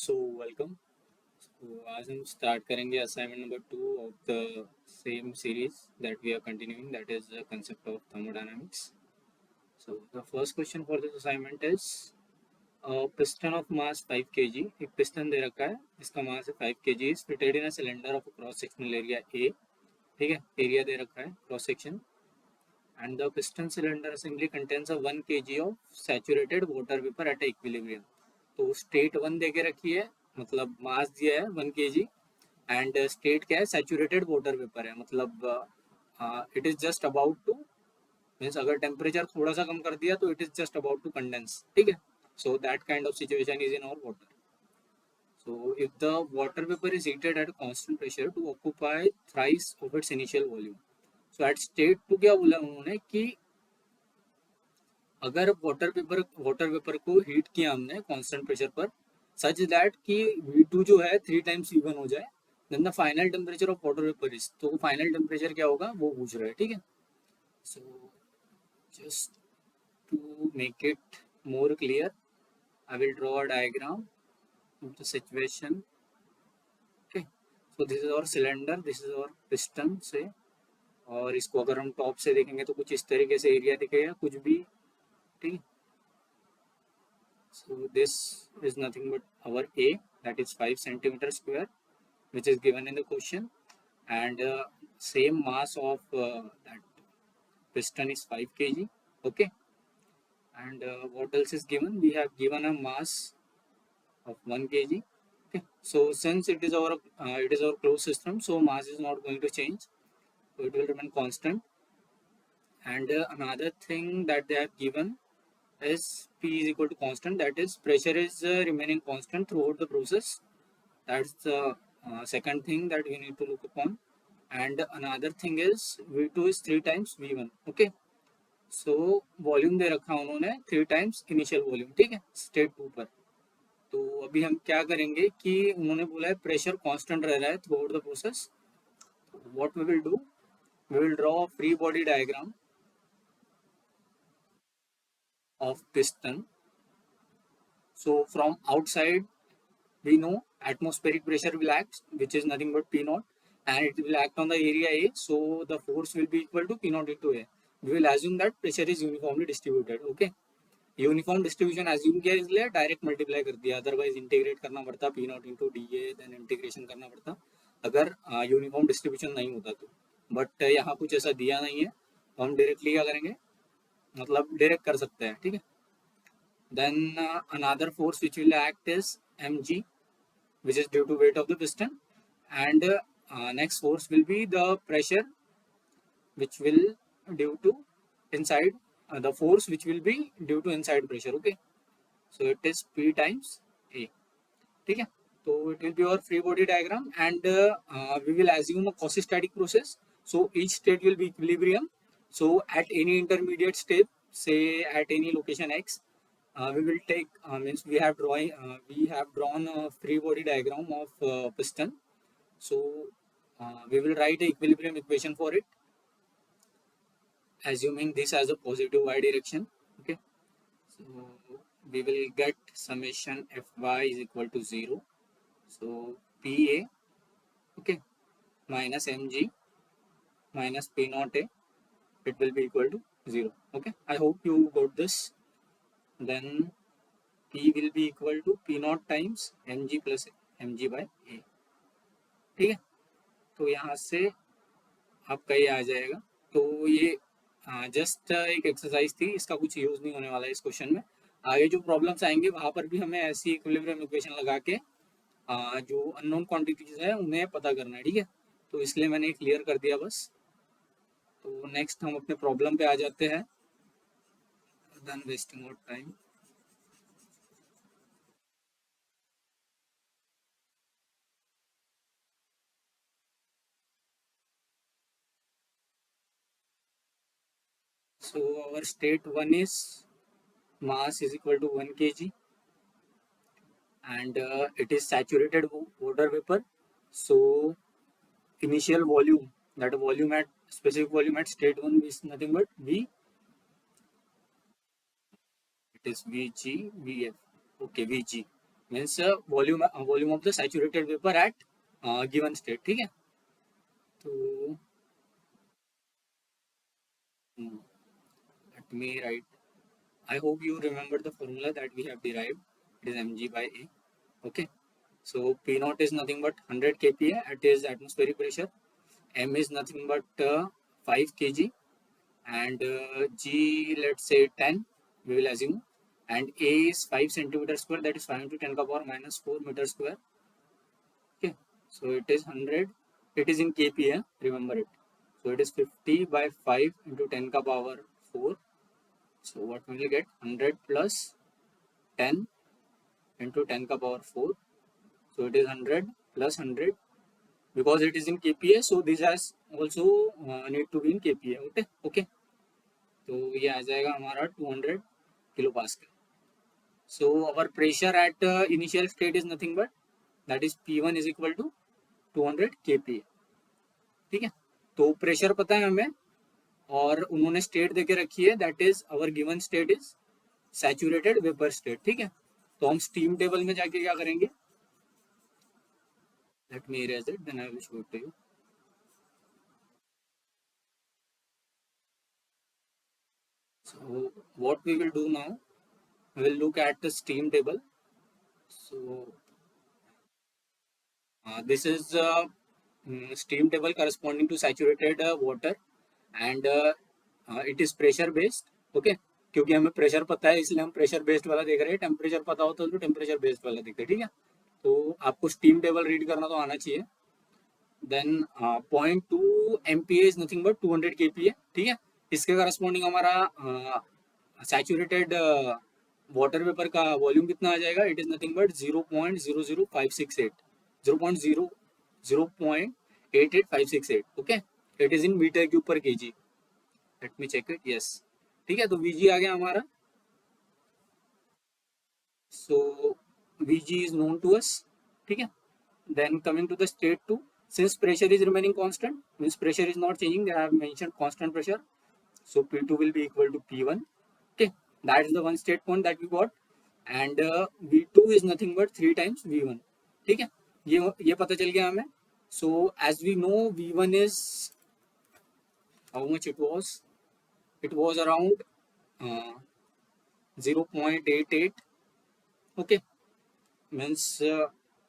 So welcome. आज हम start करेंगे assignment number 2 of the same series that we are continuing, that is the concept of thermodynamics. So the first question for this assignment is piston of mass 5 kg. एक piston दे रखा है जिसका मास है 5 kg is fitted in a cylinder of a cross sectional area A. ठीक है, area दे रखा है cross section, and the piston cylinder assembly contains a 1 kg of saturated water vapor at equilibrium. तो स्टेट 1 दे के रखी है, मतलब मास दिया है 1 kg एंड स्टेट क्या है, सैचुरेटेड वाटर वेपर है, मतलब it is just about to, means अगर टेम्परेचर थोड़ा सा कम कर दिया तो it is just about to condense. ठीक है, so that kind of situation is in our water. So if the water vapor is heated at a constant pressure to occupy thrice of its initial volume. So at state 2 क्या बोला उन्होंने कि अगर water vapour को heat किया हमने constant pressure पर such that कि V2 जो है 3 टाइम्स V1 हो जाए, then the final temperature of water vapour is, तो फाइनल टेम्परेचर क्या होगा वो पूछ रहा है. ठीक है, so just to make it more clear I will draw a diagram of the situation. Okay, so this is our cylinder, this is our piston से, और इसको अगर हम टॉप से देखेंगे तो कुछ इस तरीके से एरिया दिखेगा कुछ भी. ठीक है, so this is nothing but our A, that is 5 centimeter square, which is given in the question, and same mass of that piston is 5 kg. Okay, and what else is given, we have given a mass of 1 kg. Okay, so since it is our closed system, so mass is not going to change, so it will remain constant. And another thing that they have given is P is equal to constant, that is pressure is remaining constant throughout the process. That's the second thing that we need to look upon. And another thing is V2 is 3 times V1. Okay, so volume दे रखा उन्होंने 3 times initial volume. ठीक है, state 2 पर. तो अभी हम क्या करेंगे कि उन्होंने बोला है प्रेशर कांस्टेंट रह रहा है throughout the process. What we will do, we will draw a free body diagram of piston. So from outside we know atmospheric pressure will act, which is nothing but P naught, and it will act on the area A. So the force will be equal to P naught into A. We will assume that pressure is uniformly distributed. Okay, uniform distribution assume किया इसलिए direct multiply कर दिया, otherwise integrate करना पड़ता P naught into d A, then integration करना पड़ता अगर uniform distribution नहीं होता तो. बट यहाँ कुछ ऐसा दिया नहीं है, तो हम डायरेक्टली क्या करेंगे, मतलब डायरेक्ट कर सकते हैं. ठीक है, then another force which will act is mg, which is due to weight of the piston, and next force will be the pressure which will due to inside the force which will be due to inside pressure. Okay, so it is P times A. ठीक है, तो it will be our free body diagram, and we will assume a quasi-static process. So each state will be equilibrium. So at any intermediate step, say at any location x, we will take means we have drawn a free body diagram of piston. So we will write a equilibrium equation for it, assuming this as a positive y direction. Okay, so we will get summation fy is equal to 0. So pa, okay, minus mg minus p naught a, it will be equal to 0. Okay, I hope you got this. Then P will be equal to P naught times mg plus mg by a. ठीक है, तो यहाँ से आपका ये आ जाएगा. तो ये जस्ट एक एक्सरसाइज थी, इसका कुछ यूज नहीं होने वाला है इस क्वेश्चन में. आगे जो प्रॉब्लम्स आएंगे वहां पर भी हमें ऐसी इक्विलिब्रियम इक्वेशन लगा के जो अननोन क्वांटिटीज है उन्हें पता करना है. ठीक है, तो इसलिए मैंने क्लियर कर दिया बस. तो नेक्स्ट हम अपने प्रॉब्लम पे आ जाते हैं, then wasting our time. So our state 1 is mass is equal to 1 kg, and it is saturated water vapor. So initial volume, that volume at specific volume at state 1 is nothing but V, it is Vg Vf. Okay, Vg. Means volume of the saturated vapour eight given state, ठीक है। तो let me write. I hope you remember the formula that we have derived. It is mg by a. Okay. So P naught is nothing but 100 kPa at is atmospheric pressure. M is nothing but 5 kg, and G, let's say 10, we will assume, and A is 5 centimeter square, that is 5 into 10 power minus 4 meter square. Okay, so it is 100, it is in kPa, remember it. So it is 50 by 5 into 10 power 4. So what will you get? 100 plus 10 into 10 power 4. So it is 100 plus 100, because it is in kPa, so this has also need to be in kPa. Okay, okay. तो ये आ जाएगा हमारा 200 kilo pascal. So our pressure at initial state is nothing but that is P1 is equal to 200 kPa. ठीक है, तो pressure पता है हमें और उन्होंने स्टेट देके रखी है, that is our given state is saturated vapour state. ठीक है, तो हम स्टीम टेबल में जाके क्या करेंगे, let me erase it then I will show it to you. So what we will do now, we will look at the steam table. So this is steam table corresponding to saturated water, and it is pressure based. Okay, क्योंकि हमें pressure पता है इसलिए हम pressure based वाला देख रहे हैं. टेम्परेचर पता होता तो टेम्परेचर बेस्ड वाला देखते हैं. ठीक है, तो आपको स्टीम टेबल रीड करना तो आना चाहिए. Then 0.2 MPa is nothing but 200 kPa. ठीक है, इसके करस्पॉन्डिंग हमारा सैचुरेटेड वाटर वेपर का वॉल्यूम कितना आ जाएगा, it is nothing but 0.00568, 0.88568. Okay, it is in metre cube per kg. Let me check it. Yes, ठीक है, तो Vg आ गया हमारा. So Vg is known to us. ठीक है, then coming to the state 2, since pressure is remaining constant, means pressure is not changing, they have mentioned constant pressure, so P2 will be equal to P1. Okay, that is the one state point that we got, and V2 is nothing but 3 times V1. ठीक है, ये पता चल गया हमें. So as we know, V1 is how much it was around 0.88. okay, means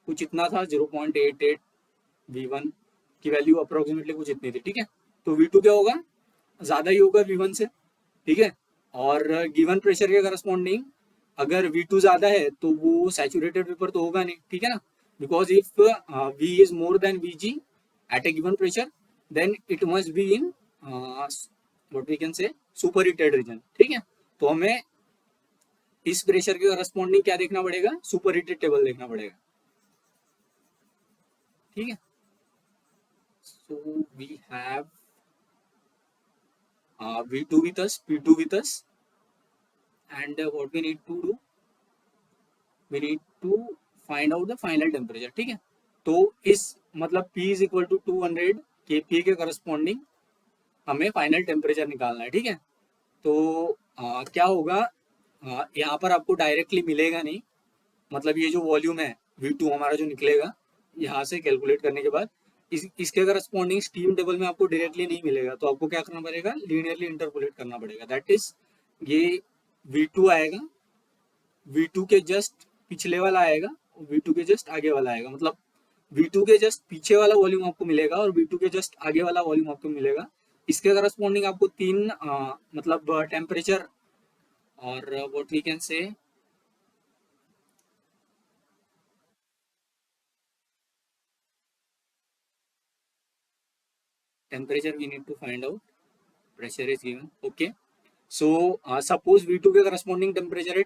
कुछ इतना था, 0.88 V1 की वैल्यू अप्रोक्सीमेटली कुछ इतनी थी. ठीक है, तो V2 क्या होगा, ज्यादा ही होगा V1 से. ठीक है, और गिवन प्रेशर के करस्पॉन्डिंग अगर V2 ज्यादा है तो वो सैचुरेटेड वेपर तो होगा नहीं. ठीक है ना, because if V is more than Vg at a given pressure, then it must be in what we can say super heated region. ठीक है, तो हमें इस प्रेशर के करस्पॉन्डिंग क्या देखना पड़ेगा, सुपर हीटेड टेबल देखना पड़ेगा. ठीक है, so we have V2 with us, P2 with us, and what we need to do, we need to find out the final temperature. ठीक है, तो इस मतलब P is equal to 200 kPa के करस्पॉन्डिंग हमें फाइनल टेम्परेचर निकालना है. ठीक है, तो क्या होगा, यहाँ पर आपको डायरेक्टली मिलेगा नहीं, मतलब ये जो वॉल्यूम है V2 हमारा जो निकलेगा यहाँ से कैलकुलेट करने के बाद, इसके करस्पॉन्डिंग स्टीम टेबल में आपको डायरेक्टली नहीं मिलेगा, तो आपको क्या करना पड़ेगा, लीनियरली इंटरपोलेट करना पड़ेगा. दैट इज ये V2 आएगा, V2 के जस्ट पिछले वाला आएगा, V2 के जस्ट आगे वाला आएगा, मतलब V2 के जस्ट पीछे वाला वॉल्यूम आपको मिलेगा और V2 के जस्ट आगे वाला वॉल्यूम आपको मिलेगा. इसके करस्पॉन्डिंग आपको तीन मतलब टेम्परेचर और what we can say temperature we need to find out, pressure is given. Okay, so suppose V2 के corresponding temperature है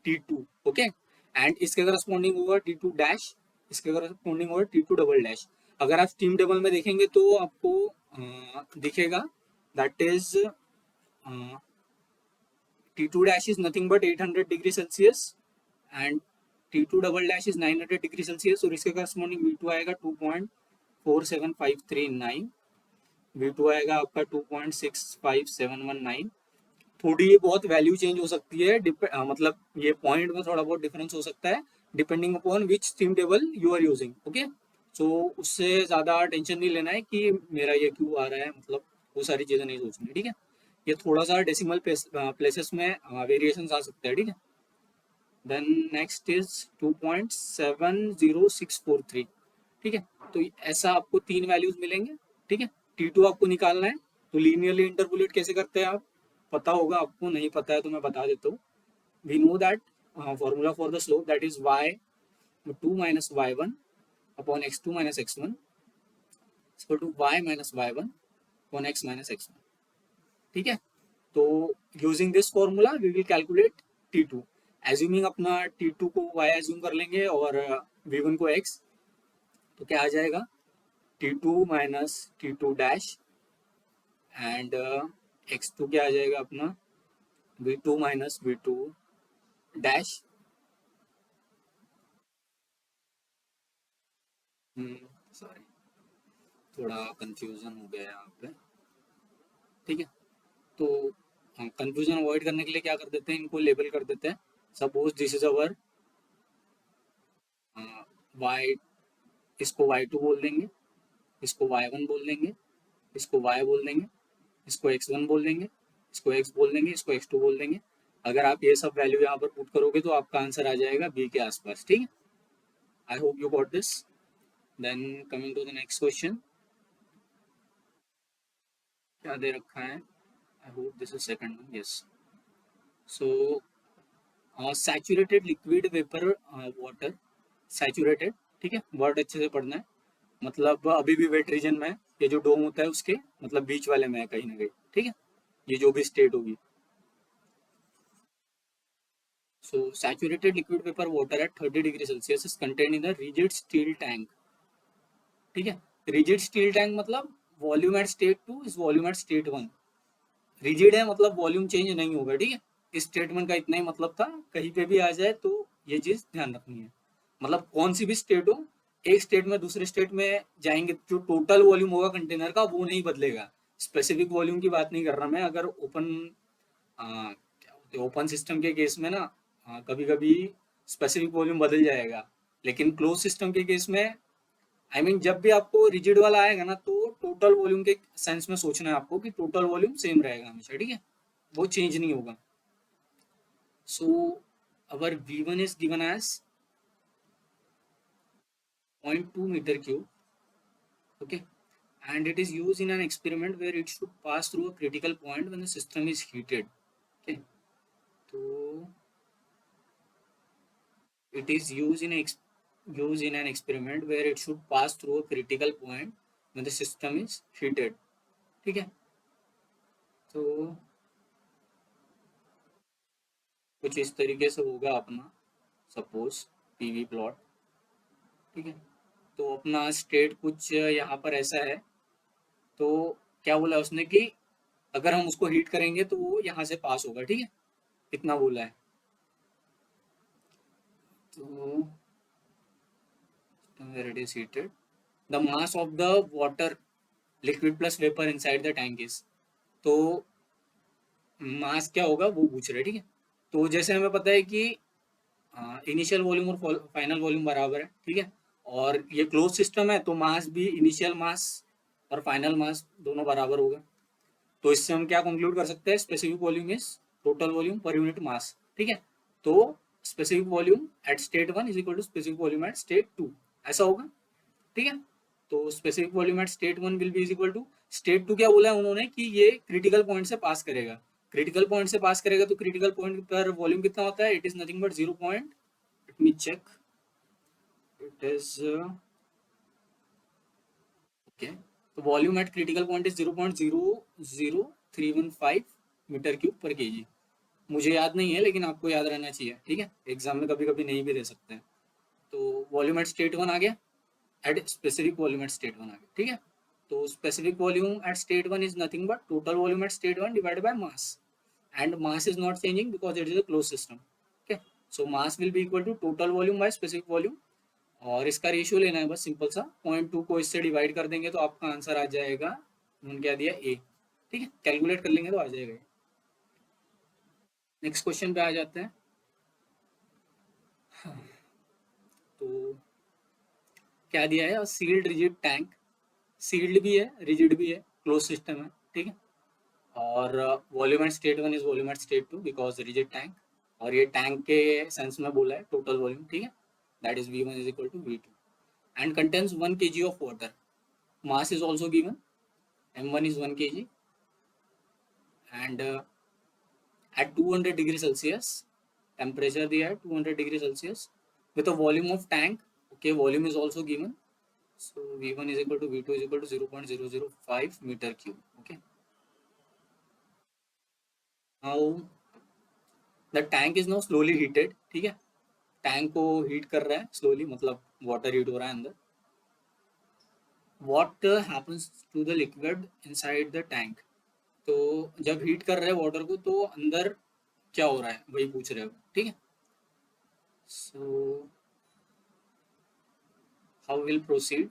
T2. okay, and इसके corresponding होगा T2 dash, इसके corresponding होगा T2 double dash. अगर आप स्टीम टेबल में देखेंगे तो आपको दिखेगा that is T2 dash is nothing but 800 degree Celsius and T2 double dash is 900 degree Celsius, और इसके corresponding V2 आएगा 2.47539, V2 आएगा आपका 2.65719. थोड़ी बहुत वैल्यू चेंज हो सकती है, मतलब ये पॉइंट में थोड़ा बहुत डिफरेंस हो सकता है depending upon which stream table you are using. Okay, so उससे ज़्यादा टेंशन नहीं लेना है कि मेरा ये क्यों आ रहा है, मतलब वो सारी चीज़ें नहीं सोचनी, ठीक है। ये थोड़ा सा डेसिमल प्लेसेस में वेरिएशन आ सकते हैं, ठीक है। देन नेक्स्ट इज 2.70643, ठीक है। तो ऐसा आपको तीन वैल्यूज मिलेंगे, ठीक है। T2 आपको निकालना है, तो लीनियरली इंटरपोलेट कैसे करते हैं आप, पता होगा आपको, नहीं पता है तो मैं बता देता हूँ। We know that formula for the slope that is y2 minus y1 upon x2 minus x1 is equal to y minus y1 upon x minus x1, ठीक है। तो using this formula we will calculate T2, assuming अपना T2 को y assume कर लेंगे और V1 को x, तो क्या आ जाएगा T2 minus T2 dash and x2 क्या आ जाएगा अपना V2 minus V2 dash. Sorry, थोड़ा कंफ्यूजन हो गया यहाँ पे, ठीक है। तो कंफ्यूजन अवॉइड करने के लिए क्या कर देते हैं, इनको लेबल कर देते हैं। Suppose this is our y, इसको y2 बोल देंगे, इसको y1 बोल देंगे, इसको y बोल देंगे, इसको x1 बोल देंगे, इसको x बोल देंगे, इसको x2 बोल देंगे। अगर आप ये सब वैल्यू यहाँ पर पुट करोगे तो आपका आंसर आ जाएगा बी के आसपास, ठीक है। I hope you got this. Then coming to the next question, क्या दे रखा है, I hope this is second one, yes. So saturated liquid vapour water, saturated, ठीक है, वर्ड अच्छे से पढ़ना है। मतलब अभी भी वेट रीजन में है, ये जो डोम होता है उसके मतलब बीच वाले में है कहीं ना कहीं, ठीक है, ये जो भी स्टेट होगी। So saturated liquid vapor water at 30 degree Celsius is contained in a rigid steel tank, ठीक है। रिजिड स्टील टैंक मतलब volume at state 2 is volume at state 1। Rigid है मतलब वॉल्यूम चेंज नहीं होगा, ठीक है। इस स्टेटमेंट का इतना ही मतलब था, कहीं पे भी आ जाए तो ये चीज ध्यान रखनी है। मतलब कौन सी भी स्टेट हो, एक स्टेट में दूसरे स्टेट में जाएंगे, जो टोटल वॉल्यूम होगा कंटेनर का वो नहीं बदलेगा। स्पेसिफिक वॉल्यूम की बात नहीं कर रहा मैं। अगर ओपन क्या बोलते हैं, ओपन सिस्टम के केस में ना कभी कभी स्पेसिफिक वॉल्यूम बदल जाएगा, लेकिन क्लोज सिस्टम के केस में जब भी आपको रिजिड वाला आएगा ना, तो टोटल वॉल्यूम के सेंस में सोचना है आपको कि टोटल वॉल्यूम सेम रहेगा हमेशा, ठीक है, वो चेंज नहीं होगा। So our V1 is given as 0.2 metre cube, okay, and it is used in an experiment where it should pass through a critical point when the system is heated, okay. So it is used in an experiment where it should pass through a critical point when the system is heated, ठीक है। तो कुछ इस तरीके से होगा अपना suppose PV plot, ठीक है। तो अपना स्टेट कुछ यहाँ पर ऐसा है। तो क्या बोला उसने कि अगर हम उसको हीट करेंगे तो वो यहाँ से पास होगा, ठीक है, इतना बोला है। तो where it is heated, the mass of the water liquid plus vapor inside the tank is, तो मास क्या होगा वो पूछ रहे, ठीक है। तो जैसे हमें पता है कि इनिशियल वॉल्यूम और फाइनल वॉल्यूम बराबर है, ठीक है। और ये क्लोज सिस्टम है तो मास भी इनिशियल मास और फाइनल मास दोनों बराबर होगा। तो इससे हम क्या कंक्लूड कर सकते हैं, specific volume is total volume per unit mass, ठीक है। तो specific volume at state 1 is equal to specific volume at state 2, ऐसा होगा, ठीक है। तो specific volume at state 1 will be is equal to state 2, क्या बोला है उन्होंने कि ये क्रिटिकल पॉइंट से पास करेगा। क्रिटिकल पॉइंट से पास करेगा तो क्रिटिकल पॉइंट पर वॉल्यूम कितना होता है, it is nothing but 0 point, let me check, it is okay. तो volume at critical point is 0.00315 metre cube per kg. मुझे याद नहीं है लेकिन आपको याद रहना चाहिए, ठीक है, एग्जाम में कभी कभी नहीं भी दे सकते हैं। तो वॉल्यूम एट स्टेट 1 आ गया, at specific volume at state 1 आ गया, ठीक है। तो specific volume at state 1 is nothing but total volume at state 1 divided by mass, and mass is not changing because it is a close system, okay. So mass will be equal to total volume by specific volume, और इसका ratio लेना है बस simple सा, 0.2 को इससे divide कर देंगे तो आपका आंसर आ जाएगा, उन्होंने क्या दिया ए, ठीक है, कैलकुलेट कर लेंगे तो आ जाएगा। नेक्स्ट क्वेश्चन पे आ जाते हैं। क्या दिया है, सील्ड रिजिड टैंक, सील्ड भी है रिजिड भी है, क्लोज सिस्टम है, ठीक है। और volume at state one is volume at state two because rigid tank, और ये टैंक के सेंस में बोला है टोटल वॉल्यूम, ठीक है, that is V1 is equal to V2 and contains 1 kg of water. Mass is also given, m1 is 1 kg, and at 200 degree Celsius, temperature दिया है 200 degree Celsius, with a volume of tank, okay, volume is also given, so V1 is equal to V2 is equal to 0.005 meter cube, okay. Now the tank is now slowly heated, ठीक है, tank को heat कर रहा है slowly, मतलब water heat हो रहा है अंदर. what happens to the liquid inside the tank, तो जब हीट कर रहे हैं वाटर को तो अंदर क्या हो रहा है वही पूछ रहे हो, ठीक है. So how will proceed,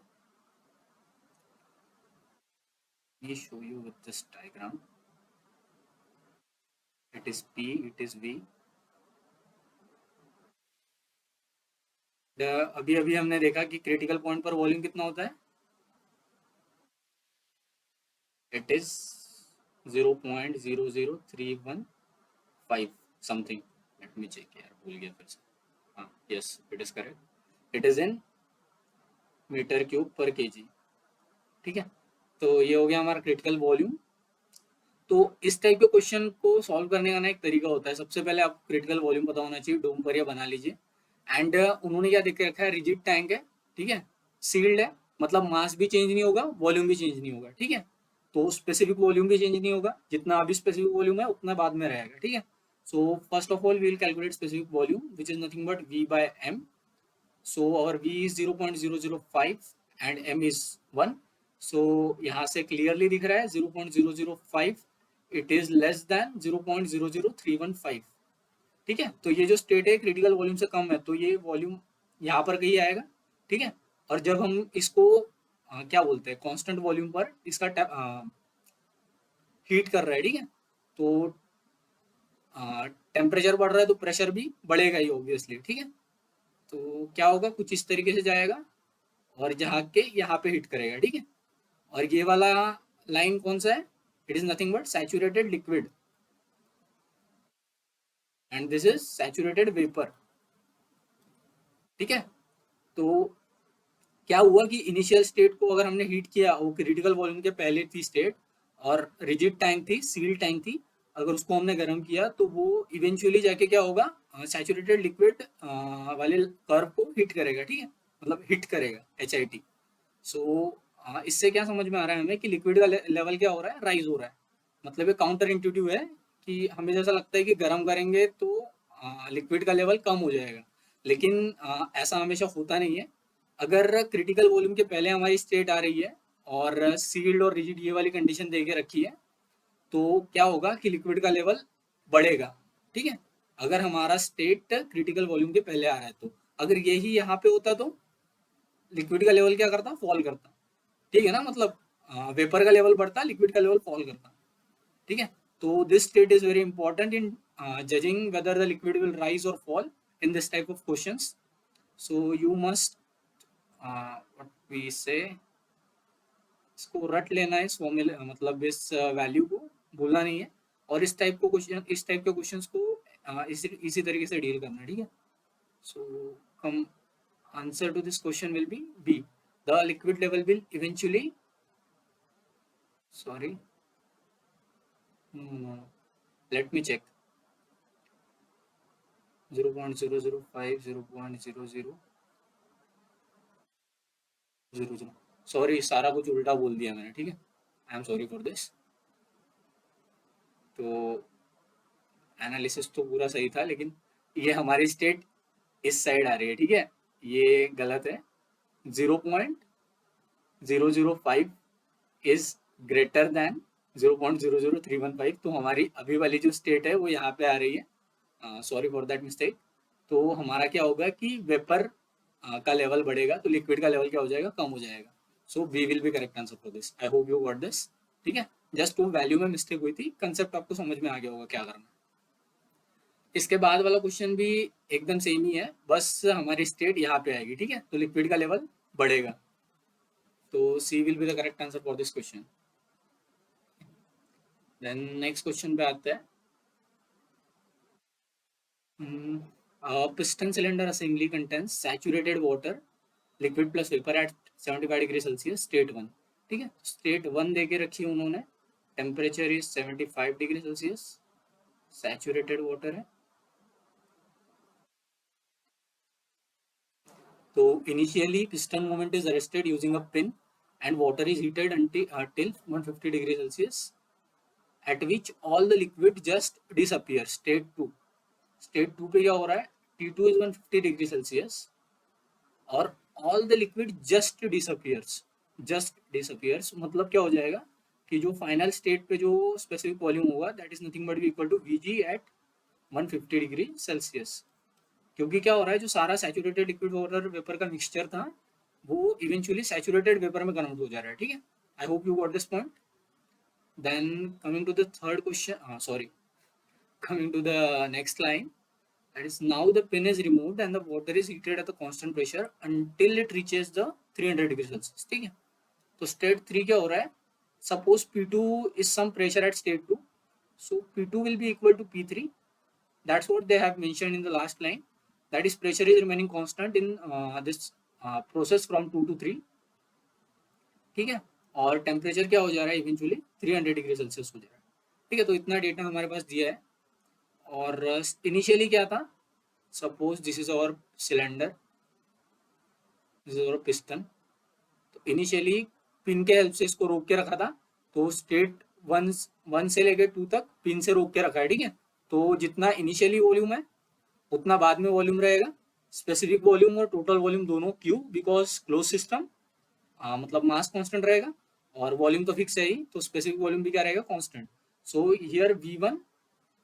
me show you with this diagram. It is P, it is V. अभी अभी हमने देखा कि क्रिटिकल पॉइंट पर वॉल्यूम कितना होता है, it is 0.00315 something. Let me check, यार भूल गया फिर से. हाँ, yes it is correct, it is in metre cube per kg, ठीक है. तो ये हो गया हमारा क्रिटिकल वॉल्यूम. तो इस टाइप के क्वेश्चन को सॉल्व करने का ना एक तरीका होता है. सबसे पहले आपको क्रिटिकल वॉल्यूम पता होना चाहिए, डोम पर या बना लीजिए. एंड उन्होंने क्या देख के रखा है, रिजिड टैंक है, ठीक है, सील्ड है, मतलब मास भी चेंज नहीं होगा, वॉल्यूम भी चेंज नहीं होगा, ठीक है. तो स्पेसिफिक वॉल्यूम भी चेंज नहीं होगा, जितना अभी स्पेसिफिक वॉल्यूम है उतना बाद में रहेगा, ठीक है. So first of all we will calculate specific volume which is nothing but V by M. So our V is 0.005 and M is 1. So यहाँ से क्लियरली दिख रहा है 0.005 इट इज लेस देन 0.00315, ठीक है. तो ये जो स्टेट है क्रिटिकल वॉल्यूम से कम है, तो ये वॉल्यूम यहाँ पर कहीं आएगा, ठीक है. और जब हम इसको क्या बोलते हैं कांस्टेंट वॉल्यूम पर इसका हीट कर रहा है, ठीक है, तो टेम्परेचर बढ़ रहा है तो प्रेशर भी बढ़ेगा ही ऑब्वियसली, ठीक है. तो क्या होगा, कुछ इस तरीके से जाएगा और जहाँ के यहाँ पे हिट करेगा, ठीक है. और ये वाला लाइन कौन सा है, it is nothing but saturated liquid and this is saturated vapour, ठीक है. तो क्या हुआ कि इनिशियल स्टेट को अगर हमने हीट किया, वो क्रिटिकल वॉल्यूम के पहले थी स्टेट और रिजिड टैंक थी, सील टैंक थी, अगर उसको हमने गर्म किया तो वो इवेंचुअली जाके क्या होगा, सैचुरेटेड लिक्विड वाले कर्व को हिट करेगा, ठीक है, मतलब हिट करेगा HIT. सो इससे क्या समझ में आ रहा है हमें कि लिक्विड का लेवल क्या हो रहा है, राइज हो रहा है. मतलब ये काउंटर इंट्यूटिव है कि हमें जैसा लगता है कि गर्म करेंगे तो लिक्विड का लेवल कम हो जाएगा, लेकिन ऐसा हमेशा होता नहीं है. अगर क्रिटिकल वॉल्यूम के पहले हमारी स्टेट आ रही है और सील्ड और रिजिड ये वाली कंडीशन दे के रखी है, तो क्या होगा कि लिक्विड का लेवल बढ़ेगा, ठीक है. अगर हमारा स्टेट क्रिटिकल वॉल्यूम के पहले आ रहा है तो, अगर यही यहाँ पे होता तो लिक्विड का लेवल क्या करता, फॉल करता, ठीक है ना. मतलब वेपर का लेवल बढ़ता, लिक्विड का लेवल फॉल करता, ठीक है. तो this state is very important in judging whether the liquid will rise और fall in this type of questions. So you must what we say, इसको रट लेना है, इस फॉर्मूले मतलब इस वैल्यू को भूलना नहीं है, और इस टाइप को क्वेश्चन, इस टाइप के क्वेश्चंस को इसी तरीके से डील करना है, ठीक है. सो कम answer to this question will be B. The liquid level will eventually, sorry, no, let me check, 0.005, 0.0000, sorry सारा कुछ उल्टा बोल दिया मैंने, ठीक है, I am sorry for this. तो एनालिसिस तो पूरा सही था, लेकिन ये हमारी स्टेट इस साइड आ रही है, ठीक है, ये गलत है. 0.005 इज ग्रेटर देन 0.00315, तो हमारी अभी वाली जो स्टेट है वो यहाँ पे आ रही है. Sorry for that mistake. तो हमारा क्या होगा कि वेपर का लेवल बढ़ेगा तो लिक्विड का लेवल क्या हो जाएगा, कम हो जाएगा. So we will be correct answer for this. I hope you got this, ठीक है. जस्ट वो वैल्यू में मिस्टेक हुई थी, कंसेप्ट आपको समझ में आ गया होगा क्या करना. इसके बाद वाला क्वेश्चन भी एकदम सेम ही है, बस हमारी स्टेट यहाँ पे आएगी, ठीक है. तो लिक्विड का लेवल बढ़ेगा। तो C will be the correct answer for this question. Then next question पे आते हैं। Piston cylinder assembly contains saturated water liquid plus vapour at 75 degree Celsius state one. ठीक है, स्टेट वन दे के रखी है उन्होंने, temperature is 75 degree Celsius, saturated water है। तो initially piston movement is arrested using a pin and water is heated until 150 degree Celsius at which all the liquid just disappear state 2। State 2 पे क्या हो रहा है, T2 is 150 डिग्री सेल्सियस और all the liquid just disappears मतलब क्या हो जाएगा कि जो फाइनल स्टेट पे जो स्पेसिफिक वॉल्यूम होगा that is nothing but equal to Vg at 150 degree Celsius. क्योंकि क्या हो रहा है, जो सारा सैचुरेटेड लिक्विड वाटर वेपर का मिक्सचर था वो इवेंचुअली सैचुरेटेड वेपर में कन्वर्ट हो जा रहा है। ठीक है, I hope you got this point. Then coming to the third question, sorry, coming to the next line, that is now the pin is removed and the water is heated at a constant pressure until it reaches the 300 degree celsius। ठीक है, तो state 3 क्या हो रहा है, suppose P2 is some pressure at state 2, so P2 will be equal to P3। that's what they have mentioned in the last line, that is pressure is remaining constant in this process from 2 to 3। ठीक है, और temperature क्या हो जा रहा है eventually 300 degree Celsius हो जा रहा है। ठीक है, तो इतना डेटा हमारे पास दिया है। और इनिशियली क्या था, suppose this is our cylinder, this is our piston. तो इनिशियली पिन के हेल्प से इसको रोक के रखा था, तो स्टेट वन वन से लेकर 2 तक पिन से रोक के रखा है। ठीक है, तो जितना इनिशियली वॉल्यूम है उतना बाद में वॉल्यूम रहेगा, स्पेसिफिक वॉल्यूम और टोटल वॉल्यूम दोनों, क्यों, बिकॉज क्लोज सिस्टम, मतलब मास कांस्टेंट रहेगा और वॉल्यूम तो फिक्स है ही, तो स्पेसिफिक वॉल्यूम भी क्या रहेगा, constant. So here V1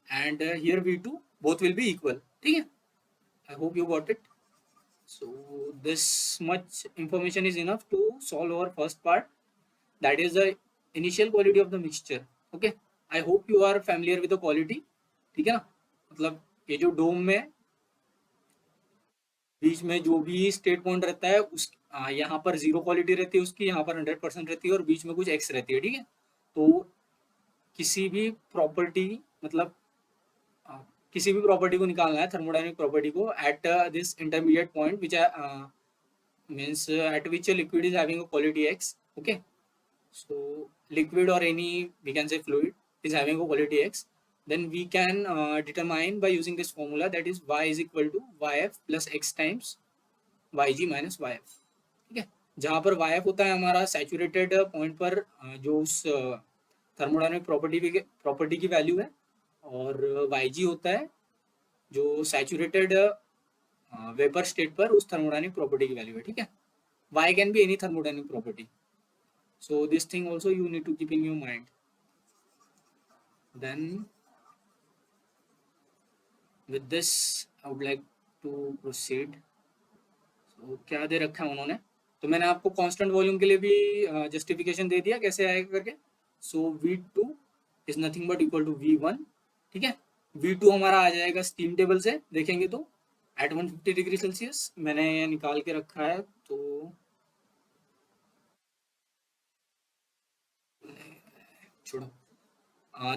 and here V2 both will be equal। ठीक है, I hope you got it। so this much information is enough to solve our first part, that is the initial quality of the mixture। okay, I hope you are familiar with the quality। ठीक है ना, मतलब ये जो डोम में बीच में जो भी स्टेट पॉइंट रहता है उस यहाँ पर जीरो क्वालिटी रहती है उसकी, यहाँ पर 100% रहती है और बीच में कुछ एक्स रहती है। ठीक है, तो किसी भी प्रॉपर्टी, मतलब किसी भी प्रॉपर्टी को निकालना है, थर्मोडायनेमिक प्रॉपर्टी को, at this intermediate point which means at which a liquid is having a quality x। okay, so liquid or any we can say fluid is having a quality x, then we can determine by using this formula, that is y is equal to yf plus x times yg minus yf। ठीक है, जहाँ पर yf होता है हमारा saturated point पर जो उस थर्मोडायनेमिक प्रॉपर्टी की वैल्यू है, और yg होता है जो सैचुरेटेड वेपर स्टेट पर उस थर्मोडायनेमिक प्रॉपर्टी की वैल्यू है। ठीक है, y can be any thermodynamic property, so this thing also you need to keep in your mind। then with this I would like to proceed। so क्या दे रखा है उन्होंने, तो मैंने आपको कांस्टेंट वॉल्यूम के लिए भी जस्टिफिकेशन दे दिया कैसे आएगा करके। So V2 is nothing but equal to V1। ठीक है, V2 हमारा आ जाएगा स्टीम टेबल से देखेंगे तो एट 150 डिग्री सेल्सियस, मैंने निकाल के रखा है, तो छोड़ो,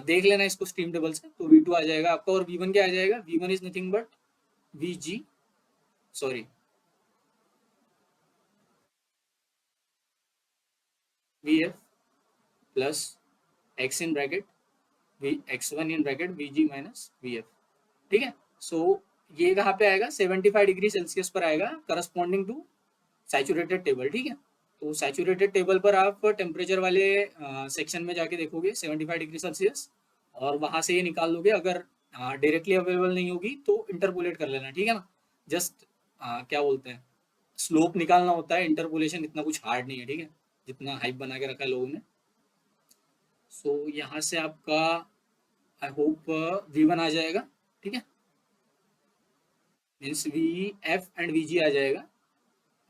देख लेना इसको स्टीम टेबल से, तो V2 आ जाएगा आपका, और V1 क्या आ जाएगा, V1 is nothing but Vg, sorry, Vf plus x in bracket x1 in bracket Vg minus Vf। ठीक है, सो ये कहाँ पे आएगा, 75 डिग्री सेल्सियस पर आएगा, करस्पॉन्डिंग टू सैचुरेटेड टेबल। ठीक है, तो सैचुरेटेड टेबल पर आप टेम्परेचर वाले सेक्शन में जाके देखोगे 75 डिग्री सेल्सियस, और वहां से ये निकाल लोगे। अगर डायरेक्टली अवेलेबल नहीं होगी तो इंटरपोलेट कर लेना। ठीक है ना, जस्ट क्या बोलते हैं, स्लोप निकालना होता है, इंटरपोलेशन इतना कुछ हार्ड नहीं है। ठीक है, जितना हाइप बना के रखा है लोगों ने। सो यहाँ से आपका आई होप V1 आ जाएगा। ठीक है, मीन्स Vf एंड Vg आ जाएगा।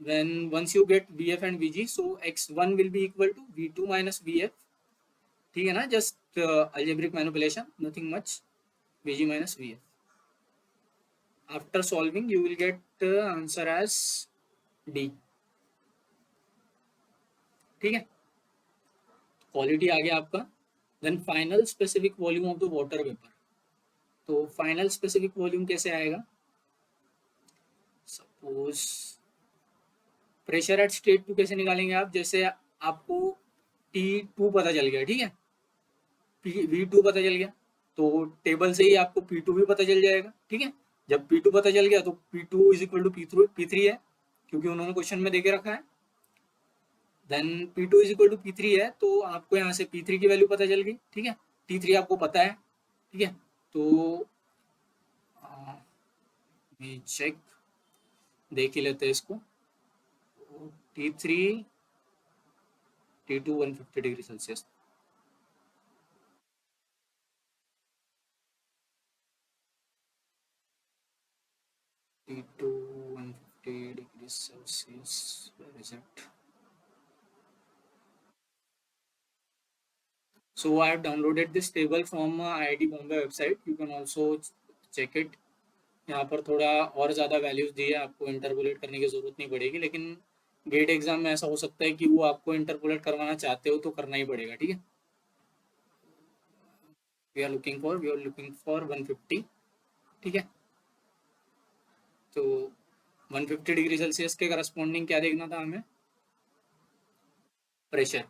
when once you get Vf and Vg, so x1 will be equal to V2 minus Vf। ठीक है ना, just algebraic manipulation, nothing much, Vg minus Vf। after solving you will get answer as D। ठीक है, quality आ गया आपका। Then final specific volume of the water vapour. तो final specific volume कैसे आएगा? Suppose pressure at state two कैसे निकालेंगे आप? जैसे आपको T2 पता चल गया, ठीक है, V2 पता चल गया, तो टेबल से ही आपको P2 भी पता चल जाएगा, ठीक है। जब P2 पता चल गया तो P2 is equal to P3 है, क्योंकि उन्होंने क्वेश्चन में देके रखा है। Then P2 is equal to P3 है, तो आपको यहाँ से P3 की वैल्यू पता चल गई, ठीक है। T3 आपको पता है, ठीक है। तो चेक देख ही लेते हैं इसको। T3 T2 150 degree Celsius. T2 150 degree Celsius. Where is it? So I have downloaded this table from IIT Bombay website. You can also check it. यहाँ पर थोड़ा और ज़्यादा वैल्यूज़ दी है, आपको इंटरपोलेट करने की ज़रूरत नहीं पड़ेगी, लेकिन गेट एग्जाम में ऐसा हो सकता है कि वो आपको इंटरपोलेट करवाना चाहते हो तो करना ही पड़ेगा, ठीक है। वी आर लुकिंग फॉर 150, ठीक है। तो 150 डिग्री सेल्सियस के करस्पॉन्डिंग क्या देखना था हमें? प्रेशर,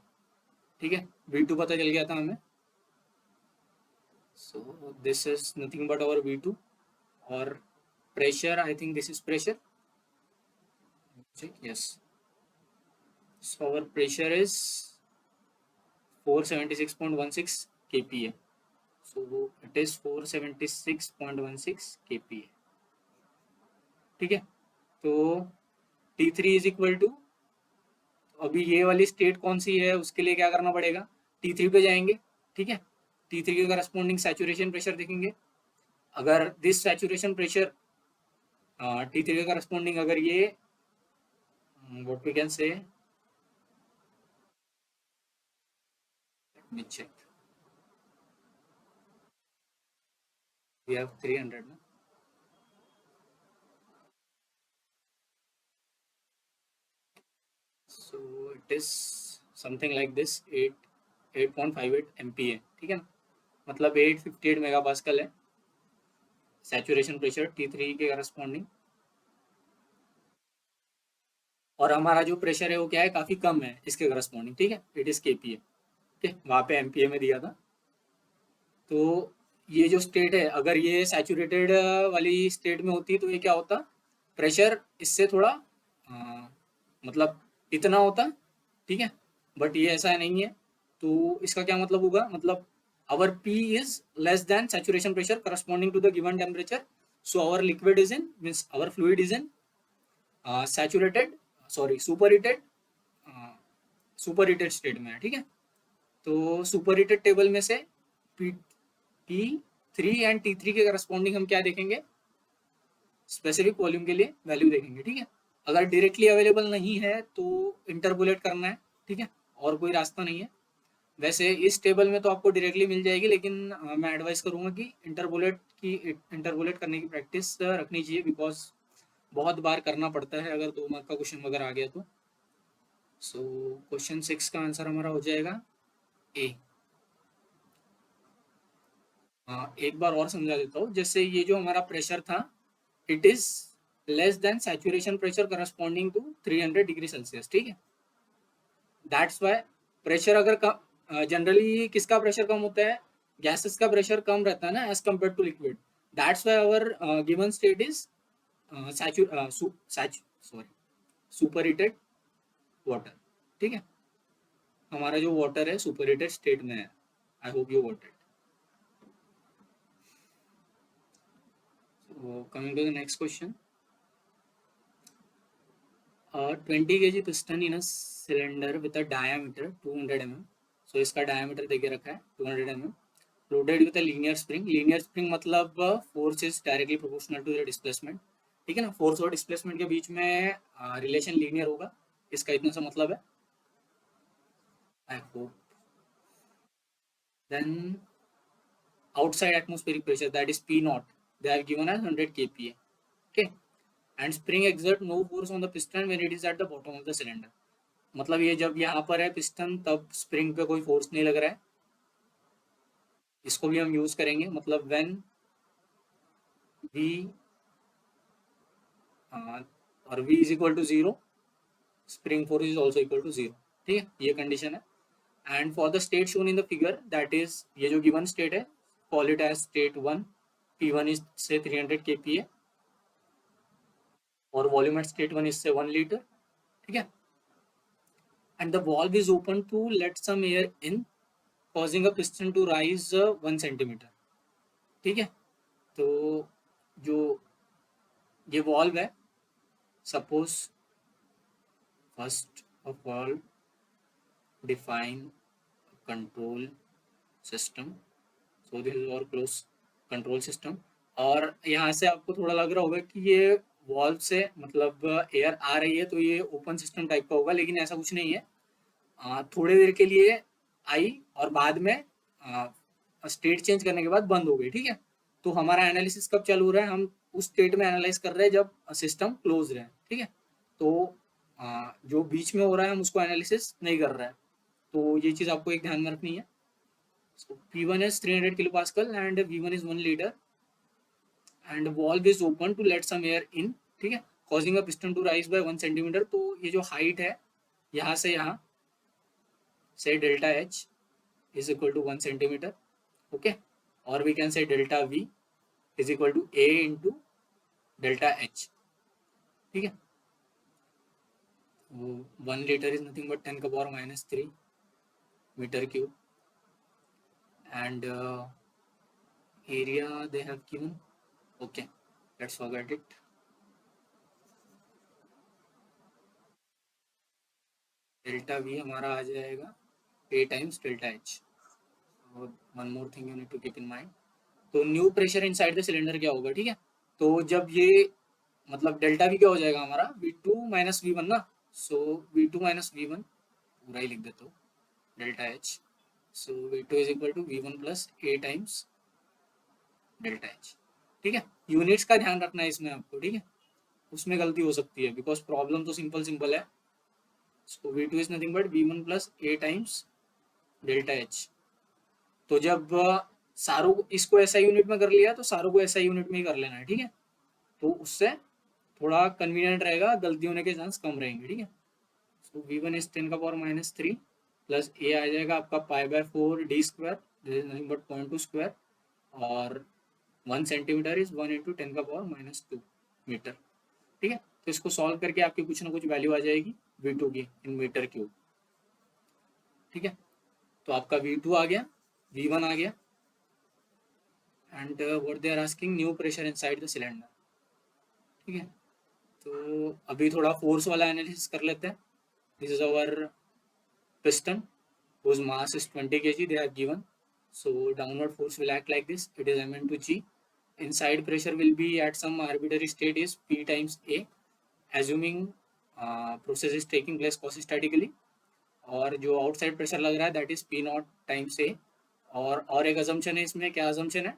ठीक है। V2 पता चल गया था हमें, so this is nothing but our V2, और pressure, I think this is pressure, check, yes, so our pressure is 476.16 kPa, so it is 476.16 kPa, ठीक है। तो T3 इज इक्वल टू, अभी ये वाली स्टेट कौन सी है उसके लिए क्या करना पड़ेगा? T3 पे जाएंगे, ठीक है। T3 के करस्पॉन्डिंग सैचुरेशन प्रेशर देखेंगे। अगर दिस सैचुरेशन प्रेशर T3 के करस्पॉन्डिंग, अगर ये what we can say, let me check, we have 300 no? So it is something like this, 8.58 MPa, ठीक है ना, मतलब 858 मेगा पास्कल है सैचुरेशन प्रेशर T3 के करस्पॉन्डिंग। और हमारा जो प्रेशर है वो क्या है, काफ़ी कम है इसके करस्पॉन्डिंग, ठीक है, इट इज़ KPa, ठीक है, वहाँ पे MPa में दिया था। तो ये जो स्टेट है, अगर ये सैचुरेटेड वाली स्टेट में होती तो ये क्या होता, प्रेशर इससे थोड़ा मतलब इतना होता, ठीक है, बट ये ऐसा नहीं है। तो इसका क्या मतलब होगा, मतलब our P is less than saturation pressure corresponding to the given temperature, so our liquid is in, means our fluid is in saturated, sorry, super heated state में है, ठीक है। तो सुपर हीटेड टेबल में से T3 एंड T3 के corresponding हम क्या देखेंगे, स्पेसिफिक वॉल्यूम के लिए वैल्यू देखेंगे, ठीक है। अगर डायरेक्टली अवेलेबल नहीं है तो इंटरपोलेट करना है, ठीक है, और कोई रास्ता नहीं है। वैसे इस टेबल में तो आपको डायरेक्टली मिल जाएगी, लेकिन मैं एडवाइस करूंगा कि इंटरपोलेट करने की प्रैक्टिस रखनी चाहिए, बिकॉज बहुत बार करना पड़ता है अगर 2 मार्क का क्वेश्चन वगैरह आ गया तो। सो क्वेश्चन 6 का आंसर हमारा हो जाएगा ए। हाँ, एक बार और समझा देता हूँ। जैसे ये जो हमारा प्रेशर था, it is less than saturation pressure corresponding to 300 degree Celsius, ठीक है। दैट्स वाई प्रेशर अगर कम, जनरली किसका प्रेशर कम होता है, गैसेस का प्रेशर कम रहता है ना as compare to liquid. That's why our given state is sorry super heated water, ठीक है। हमारा जो वाटर है सुपर हीटेड स्टेट में है। I hope you what it. Coming to the next question, 20 kg piston in a cylinder with a diameter 200 mm, so इसका diameter देके रखा है 200 mm, loaded with a linear spring। linear spring मतलब force is directly proportional to the displacement, ठीक है ना। Force और displacement के बीच में रिलेशन लीनियर होगा, इसका इतना सा मतलब है, I hope. Then outside atmospheric pressure, that is P naught, they have given as 100 kPa, okay, and spring exert no force on the piston when it is at the bottom of the cylinder। मतलब ये जब यहाँ पर है piston तब spring पे कोई force नहीं लग रहा है, इसको भी हम यूज करेंगे। मतलब व्हेन वी और v is equal to zero, spring force is also equal to zero. ठीक है, ये कंडीशन है। And for the state shown in the figure, that is ये जो गिवन स्टेट है, call it as state one. P1 is say 300 kPa और volume at state one is say 1 litre. ठीक है, and the valve is open to let some air in, causing a piston to rise 1 centimeter। ठीक है, तो जो ये valve है, suppose first of all define control system, so this is और close control system. और यहाँ से आपको थोड़ा लग रहा होगा कि ये वॉल्व से मतलब एयर आ रही है तो ये ओपन सिस्टम टाइप का होगा, लेकिन ऐसा कुछ नहीं है। थोड़ी देर के लिए आई और बाद में स्टेट चेंज करने के बाद बंद हो गई। ठीक है, तो हमारा एनालिसिस कब चालू हो रहा है, हम उस स्टेट में एनालाइज कर रहे हैं जब सिस्टम क्लोज रहे। ठीक है, तो जो बीच में हो रहा है हम उसको एनालिसिस नहीं कर रहे हैं। तो ये चीज़ आपको एक ध्यान में रखनी है। So P1 is 300 kilopascal and V1 is 1 liter and valve is open to let some air in। ठीक है, causing a piston to rise by 1 centimeter। तो ये जो हाइट है यहाँ से यहाँ से delta H is equal to 1 centimeter। Okay, और we can say delta V is equal to A into delta H। ठीक है, 1 liter is nothing but 10⁻³ meter cube and area they have given। okay, let's forget it। Delta V हमारा आ जाएगा A times delta H। One more thing you need to keep in mind, तो new pressure inside the cylinder क्या होगा। ठीक है, तो जब ये मतलब डेल्टा V क्या हो जाएगा हमारा V2 माइनस V1 ना। सो V2 माइनस V1 पूरा ही लिख देता हूँ, delta H। So V2 is equal to V1 plus A times delta H। ठीक है, यूनिट्स का ध्यान रखना है इसमें आपको। ठीक है, उसमें गलती हो सकती है बिकॉज प्रॉब्लम तो सिंपल सिंपल है। सो V2 is nothing but V1 plus A times delta H। तो जब सारों इसको ऐसा यूनिट में कर लिया तो सारों को ऐसा यूनिट में ही कर लेना है। ठीक है, तो उससे थोड़ा कन्वीनियंट रहेगा, गलती होने के चांस कम रहेंगे। ठीक है, सो V1 इज 10⁻³ प्लस ए आ जाएगा आपका π/4d², बट 0.2 और 1 सेंटीमीटर इज 1 × 10⁻² मीटर। ठीक है, तो इसको सॉल्व करके आपकी कुछ ना कुछ वैल्यू आ जाएगी V2 की इन मीटर क्यूब। ठीक है, तो आपका V2 आ गया, V1 आ गया and what they are asking new pressure inside the cylinder. ठीक है, तो अभी थोड़ा फोर्स वाला एनालिसिस कर लेते हैं। This is our piston whose mass is 20 kg they have given। So downward force will act like this, it is m into g। Inside pressure will be at some arbitrary state is P times A, assuming process is taking place quasi-statically। और जो outside pressure लग रहा है that इज P naught times A। और एक assumption है इसमें, क्या अजम्पशन है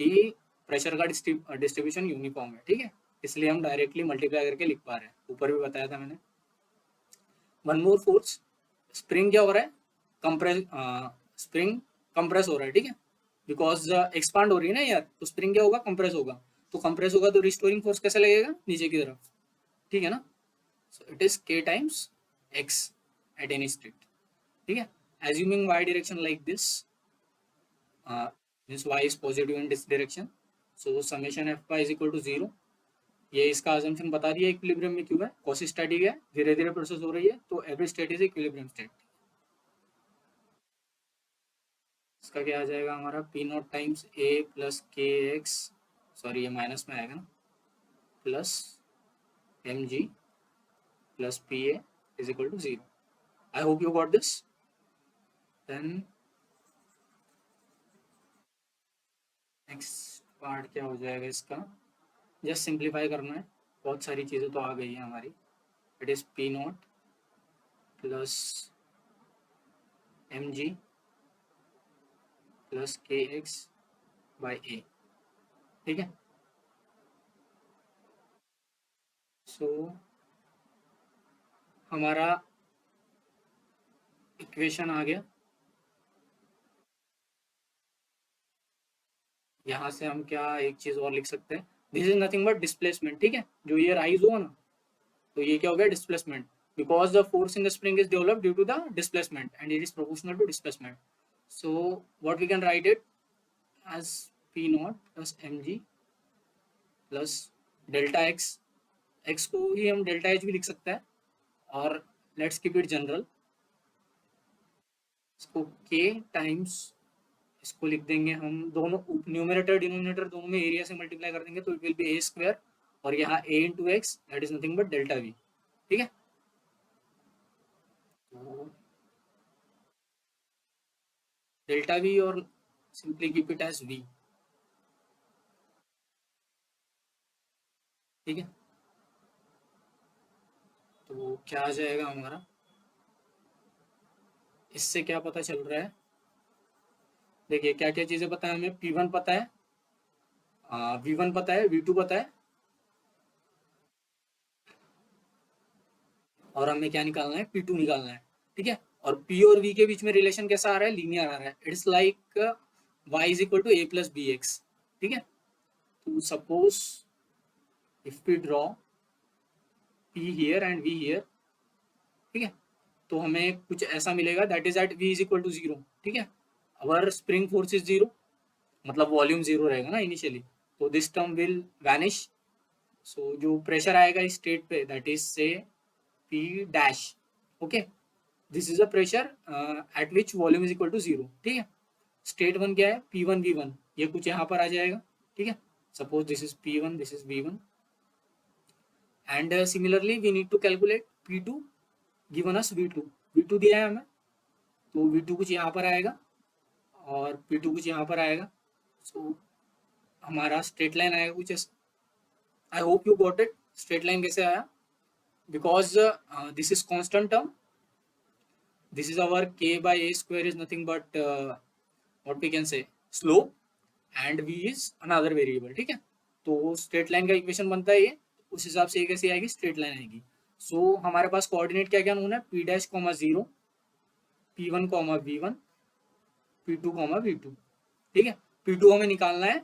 कि प्रेशर का डिस्ट्रीब्यूशन यूनिफॉर्म है। ठीक है, इसलिए हम डायरेक्टली मल्टीप्लाई करके लिख पा रहे हैं, ऊपर भी बताया था मैंने। वन मोर फोर्स, स्प्रिंग क्या हो रहा है, कंप्रेस स्प्रिंग कंप्रेस हो रहा है। ठीक है, बिकॉज एक्सपांड हो रही है ना यार, तो स्प्रिंग क्या होगा, कंप्रेस होगा। तो कंप्रेस होगा तो रिस्टोरिंग फोर्स कैसे लगेगा, नीचे की तरफ। ठीक है ना, so it is K times X at any state. ठीक है, assuming y direction like this, means y is positive in this direction, so summation F is equal to 0। ये इसका अजम्पशन बता दिया इक्विलिब्रियम में क्यों है, क्वासी स्टैटिक है, धीरे धीरे प्रोसेस हो रही है, तो every state is equilibrium state. इसका क्या आ जाएगा हमारा P naught times A plus के एक्स, सॉरी ये माइनस में आएगा ना, plus mg plus PA is equal to 0। I hope you got this. Then next part क्या हो जाएगा इसका, जस्ट सिंप्लीफाई करना है, बहुत सारी चीज़ें तो आ गई है हमारी। It is P not plus mg plus के एक्स बाई A। ठीक है, सो हमारा इक्वेशन आ गया, यहाँ से हम क्या एक चीज और लिख सकते हैं, this is nothing but displacement, ठीक है, जो ये राइज हुआ ना, तो ये क्या हो गया, displacement, because the force in the spring is developed due to the displacement and it is proportional to displacement. So what we can write it as P naught plus mg plus delta x, x को ही हम delta H भी लिख सकते हैं, और let's keep it general, इसको k times, इसको लिख देंगे हम दोनों न्यूमरेटर डिनोमिनेटर दोनों में एरिया से मल्टीप्लाई कर देंगे, तो it will be a square, और यहाँ a into x that is nothing but delta v, ठीक है. तो डेल्टा वी और simply keep it as v, ठीक है. तो क्या आ जाएगा हमारा, इससे क्या पता चल रहा है, देखिए क्या क्या चीजें पता है हमें, P1 पता है, V1 पता है, V2 पता है, और हमें क्या निकालना है, P2 निकालना है, ठीक है. और P और V के बीच में रिलेशन कैसा आ रहा है, लीनियर आ रहा है, it's like y is equal to a plus b x, ठीक है. तो suppose if we draw P here and V here, ठीक है, तो हमें कुछ ऐसा मिलेगा, that is at V is equal to zero, ठीक है. Our spring force is zero, मतलब वॉल्यूम जीरो रहेगा ना इनिशियली, तो this term will vanish. So जो प्रेशर आएगा इस स्टेट पे that is say P dash, okay, this is a pressure at which volume is equal to zero, ठीक है. स्टेट वन क्या है, P1 V1, ये कुछ यहाँ पर आ जाएगा, ठीक है. Suppose this is P1, this is V1, and similarly we need to calculate P2 given us V2, V2 दिया है हमें, तो V2 कुछ यहाँ पर आएगा और P2 कुछ यहाँ पर आएगा. सो हमारा स्ट्रेट लाइन आएगा कुछ ऐसा, आई hope you got it. Straight line कैसे आया, because this is constant term, this is our k by a square is nothing but what we can say slope, and v is another variable, ठीक है. तो straight line का equation बनता है ये, उस हिसाब से ये कैसे आएगी, स्ट्रेट लाइन आएगी. सो हमारे पास कोऑर्डिनेट क्या क्या नोन है, p dash comma zero, p1 comma v1, p2 comma v2, ठीक है. p2 हमें निकालना है,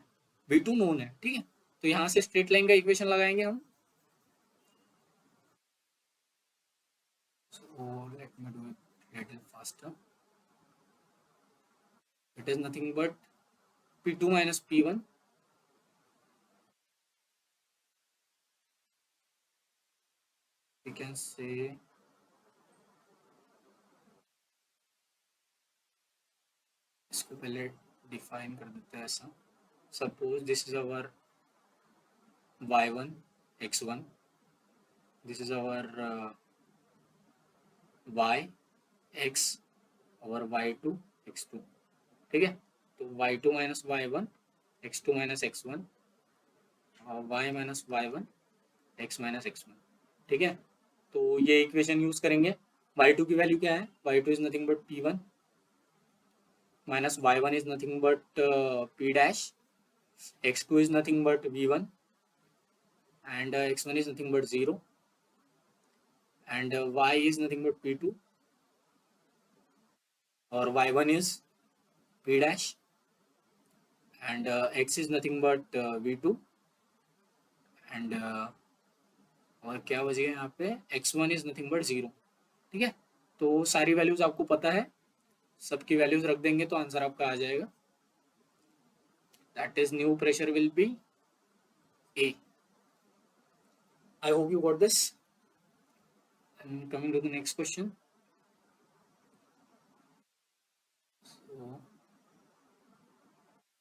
v2 नोन है, ठीक है. तो यहाँ से स्ट्रेट लाइन का इक्वेशन लगाएंगे हम. So let me do it little faster. It is nothing but P2 minus P1, we can say इसको पहले डिफाइन कर देते हैं ऐसा. Suppose this is our y1 x1, this is our y x और y2 x2, ठीक है. तो y2 minus y1, x2 minus x1, और y minus y1, x minus x1, ठीक है. तो ये इक्वेशन यूज करेंगे. y2 की वैल्यू क्या है, y2 is nothing but p1 minus y1 is nothing but p dash, x2 is nothing but v1, and x1 is nothing but 0, and y is nothing but p2, or y1 is p dash, and x is nothing but v2, and और क्या बच गया यहाँ पे, x1 is nothing but 0, ठीक है. तो सारी वैल्यूज आपको पता है, सबकी वैल्यूज रख देंगे तो आंसर आपका आ जाएगा, that is new pressure will be A. I hope you got this. And coming to the next question. So,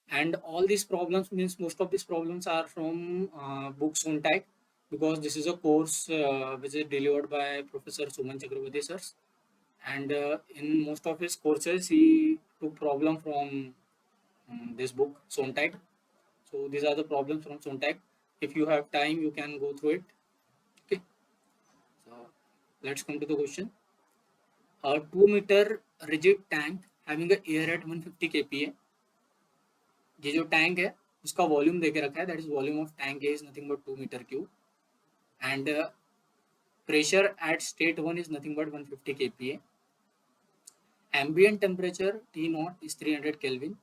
and all these problems means most of these problems are from books on tag, because this is a course which is delivered by Professor Suman Chakravarti sir, and in most of his courses he took problem from this book Sontag. So these are the problems from Sontag. If you have time, you can go through it. Okay. So let's come to the question. A 2-meter rigid tank having a air at 150 kPa. ये जो tank है उसका volume देके रखा है, that is volume of tank is nothing but 2 metre cube, and pressure at state one is nothing but 150 kPa. Ambient temperature T not is 300 kelvin,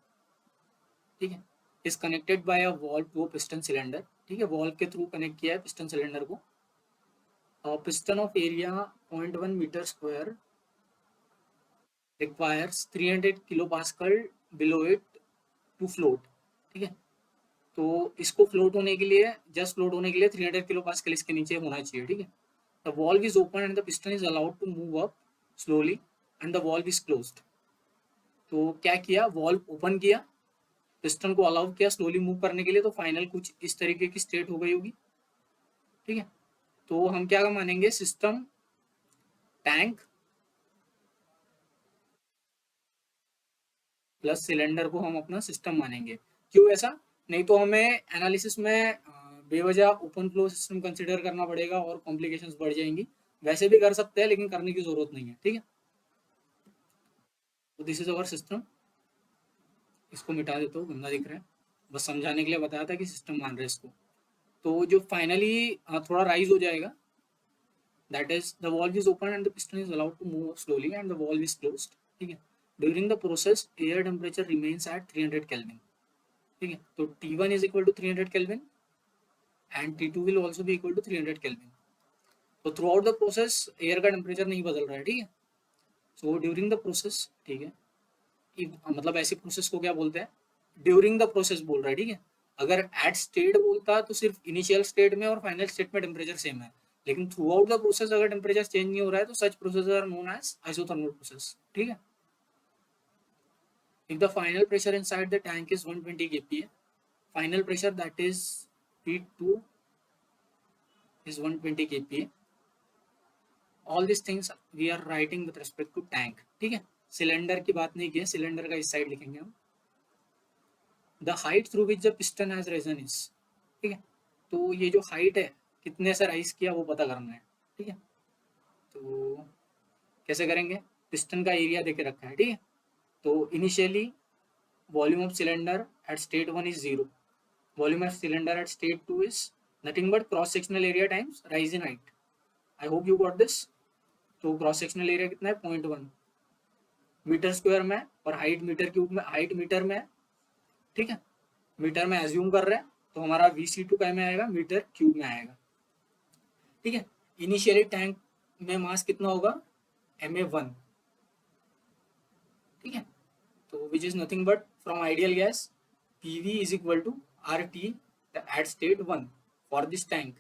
ठीक है, is connected by a valve to piston cylinder, ठीक है, valve के through connect किया है piston cylinder को। Piston of area 0.1 metre square requires 300 kilo pascal below it to float, ठीक है, तो इसको फ्लोट होने के लिए, जस्ट फ्लोट होने के लिए 300 किलो पास्कल इसके नीचे होना चाहिए, ठीक है। The valve is open and the piston is allowed to move up slowly and the valve is closed. तो क्या किया, वॉल्व ओपन किया, पिस्टन को अलाउ किया स्लोली मूव करने के लिए, तो फाइनल कुछ इस तरीके की स्टेट हो गई होगी, ठीक है। तो हम क्या मानेंगे, सिस्टम टैंक प्लस सिलेंडर को हम अपना सिस्टम मानेंगे। क्यों ऐसा, नहीं तो हमें एनालिसिस में बेवजह ओपन फ्लो सिस्टम कंसिडर करना पड़ेगा और कॉम्प्लिकेशंस बढ़ जाएंगी। वैसे भी कर सकते हैं लेकिन करने की जरूरत नहीं है, ठीक है। तो दिस इज अवर सिस्टम, इसको मिटा देता हूँ, गंदा दिख रहा है, बस समझाने के लिए बताया था कि सिस्टम मान रहे हैं इसको। तो जो फाइनली थोड़ा राइज हो जाएगा, that is the valve is open and the piston is allowed to move slowly and the valve is closed, ठीक है। during the process air temperature remains at 300 kelvin, ठीक है, तो T1 is equal to 300 kelvin and T2 will also be equal to 300 kelvin। तो through out the process air का temperature नहीं बदल रहा है, ठीक है। सो ड्यूरिंग द प्रोसेस, ठीक है, मतलब ऐसी प्रोसेस को क्या बोलते हैं, ड्यूरिंग द प्रोसेस बोल रहा है, ठीक है। अगर एट स्टेट बोलता तो सिर्फ इनिशियल स्टेट में और फाइनल स्टेट में टेम्परेचर सेम है, लेकिन थ्रू आउट द प्रोसेस अगर टेम्परेचर चेंज नहीं हो रहा है तो such process are known as isothermal process, ठीक है। If the final pressure inside the tank is 120 kPa, final pressure that is P2 is 120 kPa, all this things we are writing with respect to tank, ठीक है। Cylinder की बात नहीं की है, cylinder का इस साइड लिखेंगे हम। The height through which the piston has risen is, ठीक है, तो ये जो हाइट है कितने से राइज किया वो पता करना है, ठीक है। तो कैसे करेंगे, पिस्टन का एरिया देके रखा है, ठीक है। तो initially volume of cylinder at state 1 is 0, volume of cylinder at state 2 is nothing but cross sectional area times rise in height. I hope you got this. तो क्रॉस सेक्शनल एरिया कितना है, 0.1 metre square में, और height metre cube में, height metre में, ठीक है, metre में एज्यूम कर रहे हैं, तो हमारा Vc2 क्या में आएगा, मीटर क्यूब में आएगा, ठीक है। इनिशियली टैंक में मास कितना होगा, Ma1, ठीक है। तो which is nothing but from ideal gas Pv is equal to RT at state 1 for this tank,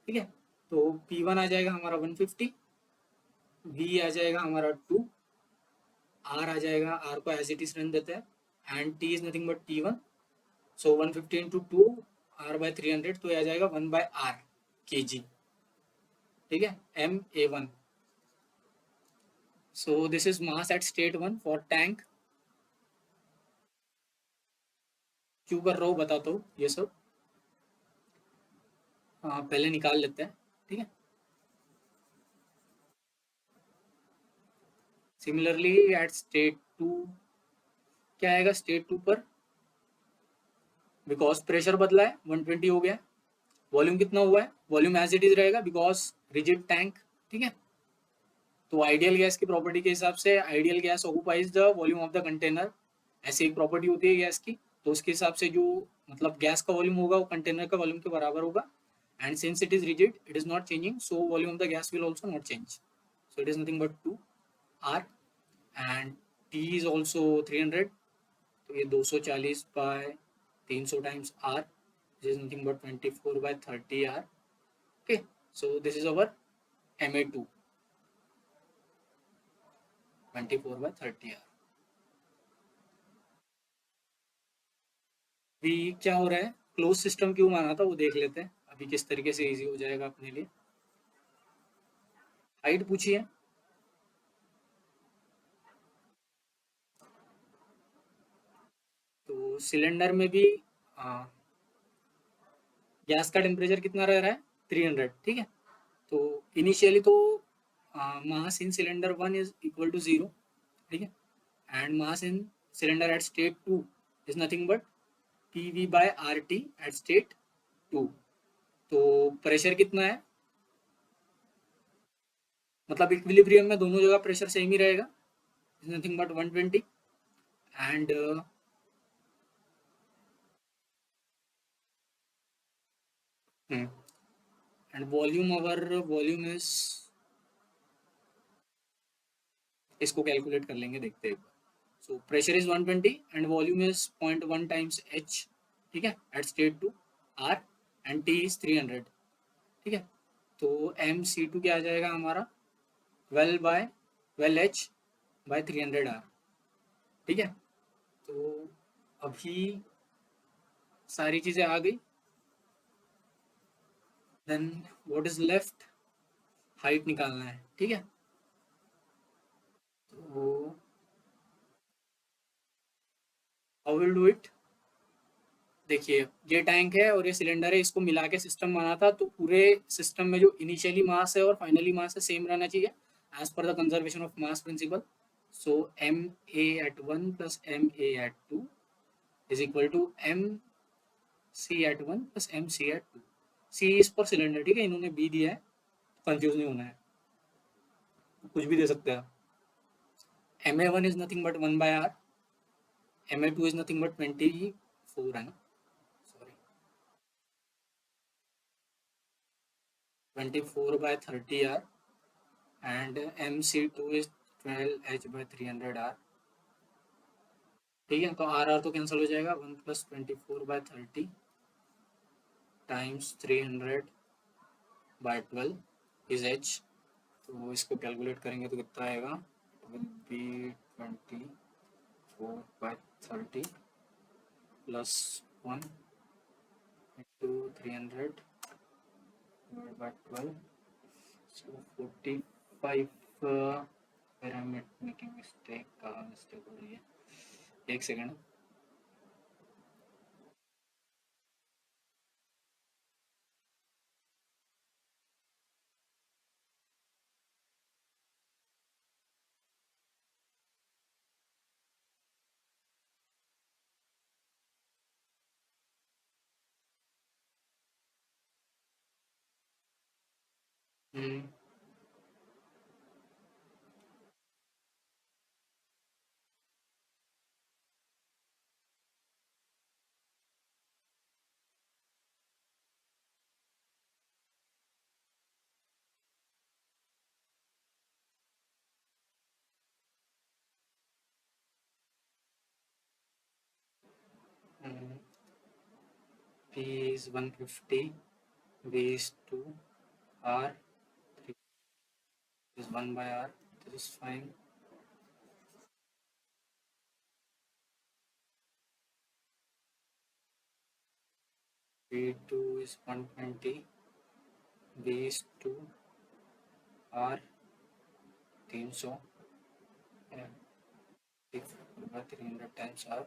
ठीक है। तो P1 आ जाएगा हमारा 150, V आ जाएगा हमारा 2, R आ जाएगा, R को एज इट इज रन देते हैं, and T is nothing but T1। So 150 into 2 R/300, तो यह आ जाएगा 1/R kg, ठीक है, Ma1। So this is mass eight state 1 for tank. क्यों कर रहा हूँ बताता हूँ ये सब, पहले निकाल लेते हैं, ठीक है। सिमिलरली एट स्टेट 2 क्या आएगा, स्टेट 2 पर बिकॉज प्रेशर बदला है 120 हो गया, वॉल्यूम कितना हुआ है, वॉल्यूम एज इट इज रहेगा बिकॉज रिजिड टैंक, ठीक है। तो आइडियल गैस की प्रॉपर्टी के हिसाब से ideal gas occupies the volume of the container, ऐसी एक प्रॉपर्टी होती है गैस की, तो उसके हिसाब से जो मतलब गैस का वॉल्यूम होगा वो कंटेनर का वॉल्यूम के बराबर होगा, and since it is rigid it is not changing, so volume of the gas will also not change, so it is nothing but 2R, and T is also 300, तो ये 240 by 300 times R, this is nothing but 24/30R, okay. So this is our Ma2, 24/30R। अभी क्या हो रहा है, close system क्यों माना था वो देख लेते हैं, अभी किस तरीके से इजी हो जाएगा अपने लिए। हाइट पूछी है, तो सिलेंडर में भी गैस का टेम्परेचर कितना रह रहा है, 300, ठीक है। तो इनिशियली तो mass in cylinder 1 is equal to 0, ठीक है, and mass in cylinder at state 2 is nothing but PV/RT at state 2। तो प्रेशर कितना है, मतलब इक्विलिब्रियम में दोनों जगह प्रेशर सेम ही रहेगा, is nothing but 120, and hmm, and volume, our volume is, इसको कैलकुलेट कर लेंगे, देखते हैं। So pressure is 120 and volume is 0.1 times H, ठीक है, at state two R, and T is 300, ठीक है। तो एम सी टू क्या आ जाएगा हमारा, 12 एच बाय 300 आर, ठीक है। तो अभी सारी चीज़ें आ गई। Then what is left, height निकालना है, ठीक है। तो हाउ विल डू इट, देखिए ये टैंक है और ये सिलेंडर है, इसको मिला के सिस्टम बना था, तो पूरे सिस्टम में जो इनिशियली मास है और फाइनली मास है सेम रहना चाहिए as per the conservation of mass principle. So M A at one plus M A at two is equal to M C at one plus M C at two. C is पर cylinder, ठीक है, इन्होंने B दिया है, confuse नहीं होना है, कुछ भी दे सकते हैं। M A one is nothing but 1/r, M A two is nothing but 24 है ना, sorry 24/30r, and MC2 is 12h/300r, ठीक है। तो आर आर तो कैंसिल हो जाएगा, 1 + 24/30 टाइम्स 300/12 इज एच। तो इसको कैलकुलेट करेंगे तो कितना आएगा, will be 24/30 plus 1 into 300/12, so 45, फिर हम मेकिंग मिस्टेक, कहाँ मिस्टेक हो रही है, एक second. P is 150, V is 2, R 3 is 1/r. This is fine. V2 is 120, V is 2, R 300, and 300 times R,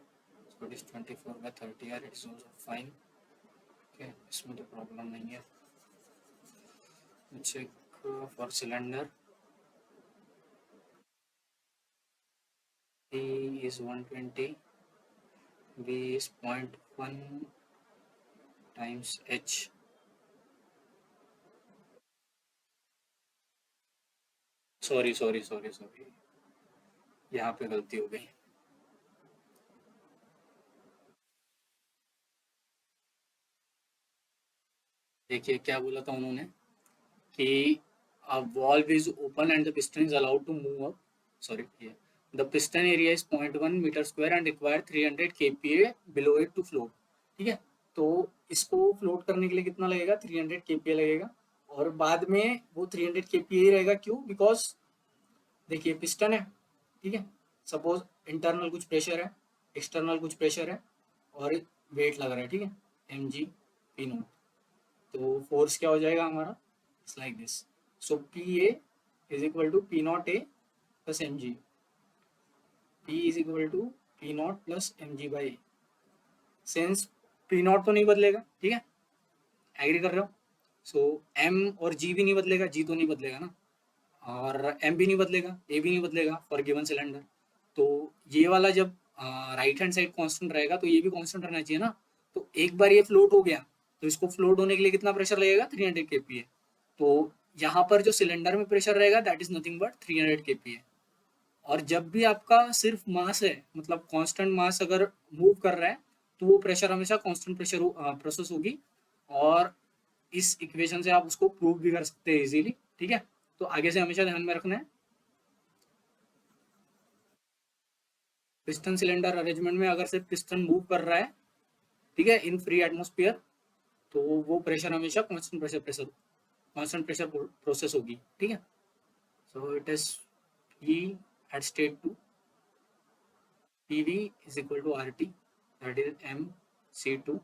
so it is 24/30R. It is also fine. Okay, इसमें तो problem नहीं है। Check for cylinder, P is 120, V is 0.1 times H, sorry sorry sorry sorry, यहाँ पे गलती हो गई। देखिए क्या बोला था उन्होंने कि a valve is open and the piston is allowed to move up, sorry yeah, the piston area is 0.1 meter square and require 300 kPa below it to float, ठीक है। तो इसको फ्लोट करने के लिए कितना लगेगा, 300 kPa लगेगा, और बाद में वो 300 kPa ही रहेगा, क्यों, बिकॉज देखिए पिस्टन है, ठीक है, सपोज इंटरनल कुछ प्रेशर है, एक्सटर्नल कुछ प्रेशर है, और वेट लग रहा है, ठीक है, mg p नोट। तो फोर्स क्या हो जाएगा हमारा, it's like this, so P A is equal to P not A plus M G, P is equal to P not plus M G by A. Since P not तो नहीं बदलेगा, ठीक है, एग्री कर रहे हो, सो एम और जी भी नहीं बदलेगा, जी तो नहीं बदलेगा ना, और एम भी नहीं बदलेगा, ए भी नहीं बदलेगा फॉर गिवन सिलेंडर। तो ये वाला जब राइट हैंड साइड कांस्टेंट रहेगा तो ये भी कांस्टेंट रहना चाहिए ना। तो एक बार ये फ्लोट हो गया, तो इसको फ्लोट होने के लिए कितना प्रेशर लगेगा, 300 kPa। तो यहाँ पर जो सिलेंडर में प्रेशर रहेगा that is nothing but 300 kPa। और जब भी आपका सिर्फ मास है, मतलब कांस्टेंट मास अगर मूव कर रहा है, तो वो प्रेशर हमेशा कांस्टेंट प्रेशर प्रोसेस होगी। और इस इक्वेशन से आप उसको प्रूव भी कर सकते हैं इजीली। ठीक है, तो आगे से हमेशा ध्यान में रखना है। पिस्टन सिलेंडर अरेंजमेंट में अगर सिर्फ पिस्टन मूव कर रहा है, ठीक है, इन फ्री एटमोस्फियर, तो वो प्रेशर हमेशा कांस्टेंट प्रेशर प्रोसेस होगी। ठीक है, सो it is P at state 2, PV is equal to RT, that is MC2.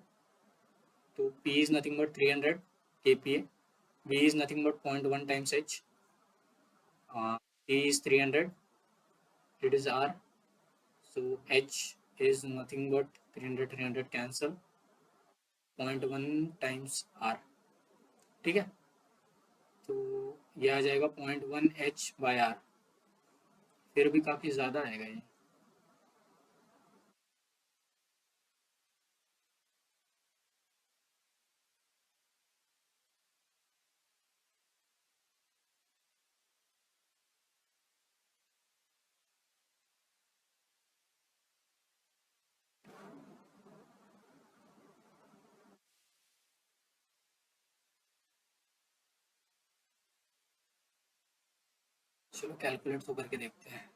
So P is nothing but 300 kPa, V is nothing but 0.1 times H, P is 300, it is R, so H is nothing but 300 cancel, 0.1 times R। ठीक है, तो ये आ जाएगा 0.1 H/R, फिर भी काफ़ी ज़्यादा आएगा ये। चलो कैलकुलेट तो करके देखते हैं।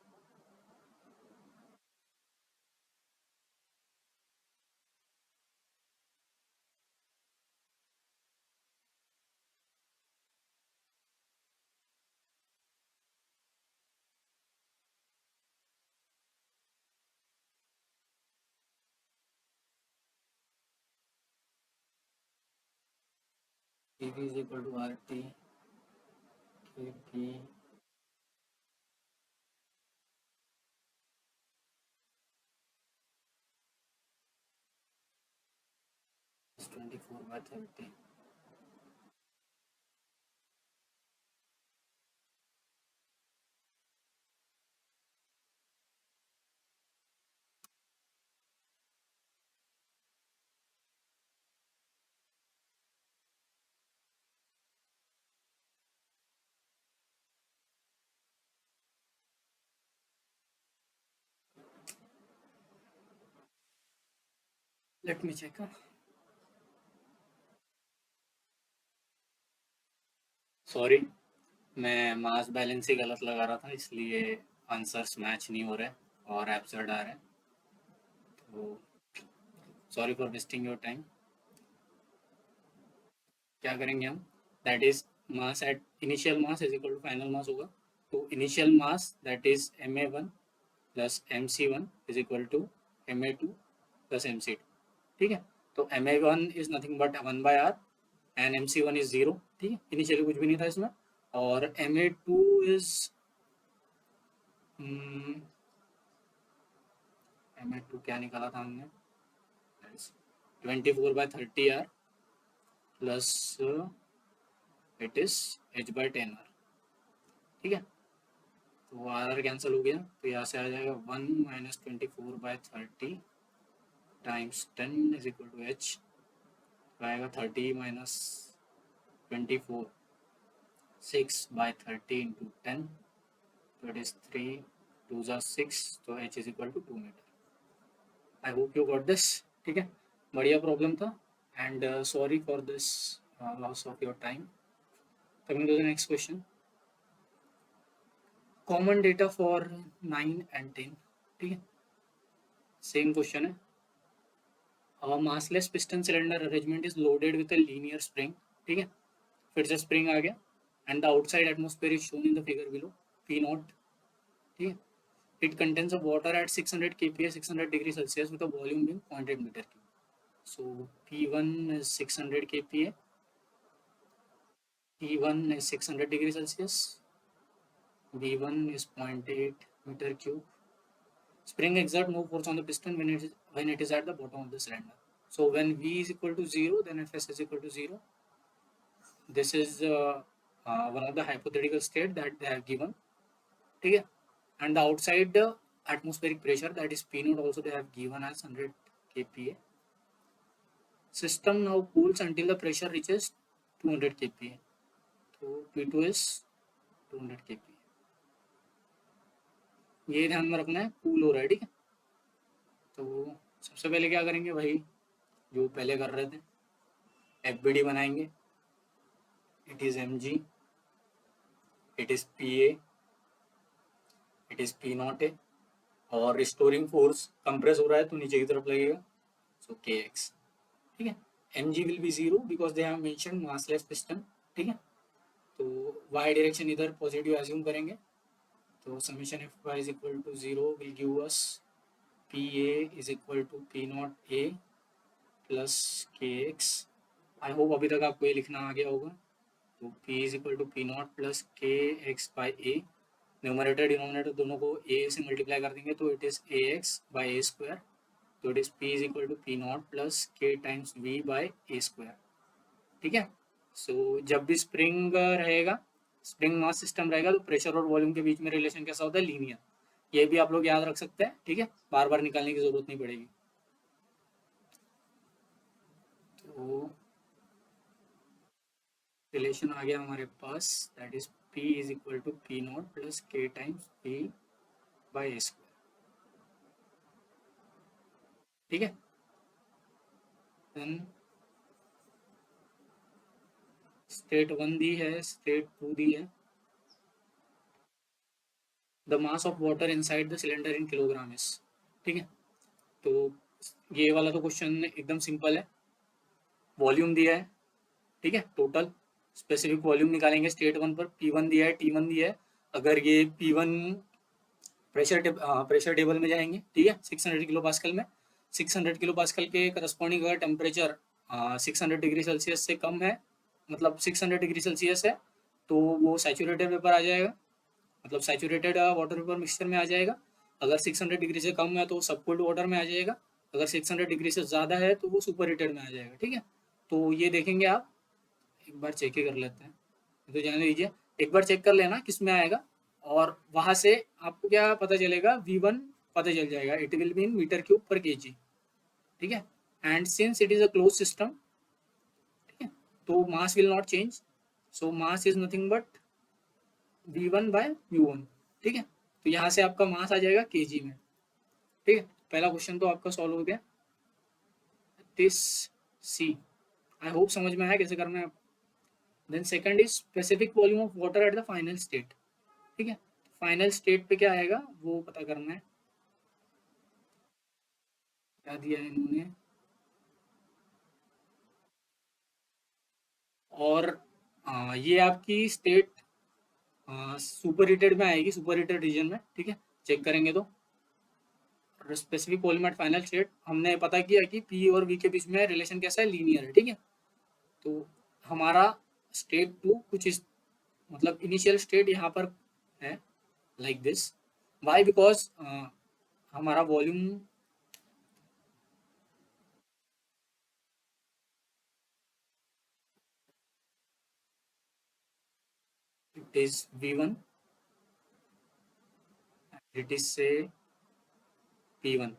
PV is equal to RT, KP is 24/30. Let me check. Sorry, मैं मास बैलेंस ही गलत लगा रहा था, इसलिए आंसर्स मैच नहीं हो रहे और एब्सर्ड आ रहे हैं। तो sorry for wasting your time. क्या करेंगे हम, that is mass at initial mass is equal to final mass होगा। तो initial mass that is ma1 plus mc1 is equal to ma2 plus mc2। ठीक है, तो ma1 is nothing but 1/r and mc1 is 0। ठीक है, initially कुछ भी नहीं था इसमें। और ma2 इज ma2 क्या निकाला था हमने, 24/30r plus it is h/10r। ठीक है, तो आर कैंसिल हो गया, तो यहाँ से आ जाएगा 1 minus 24/30 times 10 is equal to h, आएगा 30 माइनस 24, 6/30 इंटू 10, तो इट इज 3 2 ज़ा 6, तो h is equal to 2 metre. I hope you got this. ठीक है, बढ़िया प्रॉब्लम था and sorry for this loss of your time. Coming to the next question, common data for 9 and 10। ठीक है, same question है। Massless piston cylinder arrangement is loaded with a linear spring. ठीक है, फिर से स्प्रिंग आ गया and the outside atmosphere is shown in the figure below, P not. ठीक है, it contains of water at 600 kPa 600 degree Celsius with a volume being 0.8 metre cube. So P1 is 600 kPa, P1 is 600 degree Celsius, V1 is 0.8 meter cube. Spring exert no force on the piston when it is at the bottom of the cylinder. So when V is equal to 0, then Fs is equal to 0. This is one of the hypothetical state that they have given. Okay? And the outside atmospheric pressure, that is P naught, also they have given as 100 kPa. System now cools until the pressure reaches 200 kPa. So P2 is 200 kPa. ये ध्यान में रखना है, cool हो रहा है, ठीक है। तो सबसे पहले क्या करेंगे भाई, जो पहले कर रहे थे, एफ बनाएंगे। It is M G, it is P A, it is P not A, और रिस्टोरिंग फोर्स कंप्रेस हो रहा है तो नीचे की तरफ लगेगा, सो के एक्स, ठीक है। M G will be zero because they have mention massless piston, ठीक है। तो वाई डायरेक्शन इधर पॉजिटिव एज्यूम करेंगे, तो summation F Y is equal to zero will give us P A is equal to P not A plus के X. I hope अभी तक आपको ये लिखना आ गया होगा। तो P is equal to P not plus के X by A, numerator denominator दोनों को ए से मल्टीप्लाई कर देंगे तो it is A X by A square, तो it is P is equal to P not plus K times V by A square, ठीक है। सो जब भी स्प्रिंग रहेगा, स्प्रिंग मास सिस्टम रहेगा, तो प्रेशर और वॉल्यूम के बीच में रिलेशन कैसा होता है, लीनियर। ये भी आप लोग याद रख सकते हैं, ठीक है, बार बार निकालने की जरूरत नहीं पड़ेगी। तो रिलेशन आ गया हमारे पास, that is P is equal to P not plus K times P by A square, ठीक है। देन स्टेट वन दी है, स्टेट टू दी है। The mass of water inside the cylinder in kilogram is, ठीक है। तो ये वाला तो क्वेश्चन एकदम सिंपल है, वॉल्यूम दिया है, ठीक है, टोटल स्पेसिफिक वॉल्यूम निकालेंगे। स्टेट वन पर पी वन दिया है, टी वन दिया है। अगर ये पी वन प्रेशर टेबल में जाएंगे, ठीक है, 600 किलो पास्कल में, 600 किलो पास्कल के करस्पॉन्डिंग अगर टेम्परेचर 600 डिग्री सेल्सियस से कम है, मतलब 600 डिग्री सेल्सियस है, तो वो सैचुरेटेड वेपर आ जाएगा, मतलब सैचुरेटेड वाटर वेपर मिक्सचर में आ जाएगा। अगर 600 डिग्री से कम है तो सबकोल्ड वाटर में आ जाएगा। अगर 600 डिग्री से ज़्यादा है तो वो सुपर हीटेड में आ जाएगा, ठीक है। तो ये देखेंगे आप, एक बार चेक ही कर लेते हैं, तो जाने दीजिए, एक बार चेक कर लेना किस में आएगा, और वहां से आपको क्या पता चलेगा, V1 पता चल जाएगा, it will be in metre cube per kg, ठीक है। And since it is a close system, ठीक है, तो mass will not change, so mass is nothing but V1 by U1, ठीक है। तो यहाँ से आपका मास आ जाएगा केजी में, ठीक है। पहला क्वेश्चन तो आपका सॉल्व हो गया, दिस सी, आई होप समझ में आया कैसे करना है। Then second is specific volume of water at the final state, ठीक है। फाइनल स्टेट पे क्या आएगा वो पता करना है, क्या दिया है इन्होंने। और ये आपकी स्टेट सुपर हीटेड में आएगी, सुपर हीटेड रीजन में, ठीक है, चेक करेंगे तो। Specific volume eight final state हमने पता किया कि पी और वी के बीच में रिलेशन कैसा है, लीनियर है, ठीक है। तो हमारा स्टेट टू कुछ इस, मतलब इनिशियल स्टेट यहाँ पर है, लाइक दिस, वाई बिकॉज हमारा volume it is V1, it is से P1,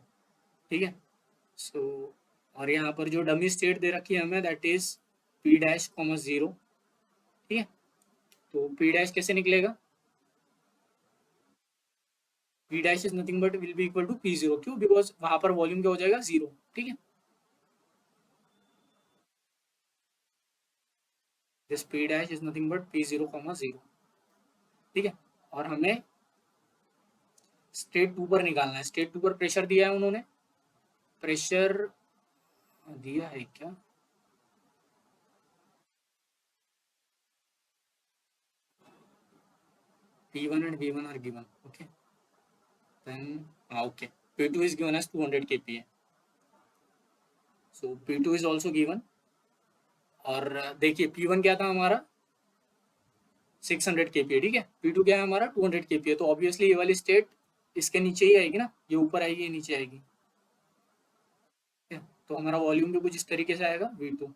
ठीक है। सो और यहाँ पर जो डमी स्टेट दे रखी है हमें, दैट इज P डैश कॉमा जीरो, ठीक है। तो P डैश कैसे निकलेगा, P dash is nothing but will be equal to P zero, क्यों, बिकॉज वहां पर वॉल्यूम क्या हो जाएगा, जीरो, ठीक है। This P dash is nothing but P zero comma zero, ठीक है। और हमें स्टेट टू पर निकालना है। स्टेट टू पर प्रेशर दिया है उन्होंने, प्रेशर दिया है क्या, P1 and V1 are given, okay, then okay, P2 is given as 200 kPa, so P2 is also given। और देखिए P1 क्या था हमारा, 600 kPa, ठीक है। P2 क्या है हमारा, 200 kPa, तो ऑब्वियसली ये वाली स्टेट इसके नीचे ही आएगी ना, ये ऊपर आएगी, ये नीचे आएगी, ठीक है। तो हमारा वॉल्यूम भी कुछ इस तरीके से आएगा, V2,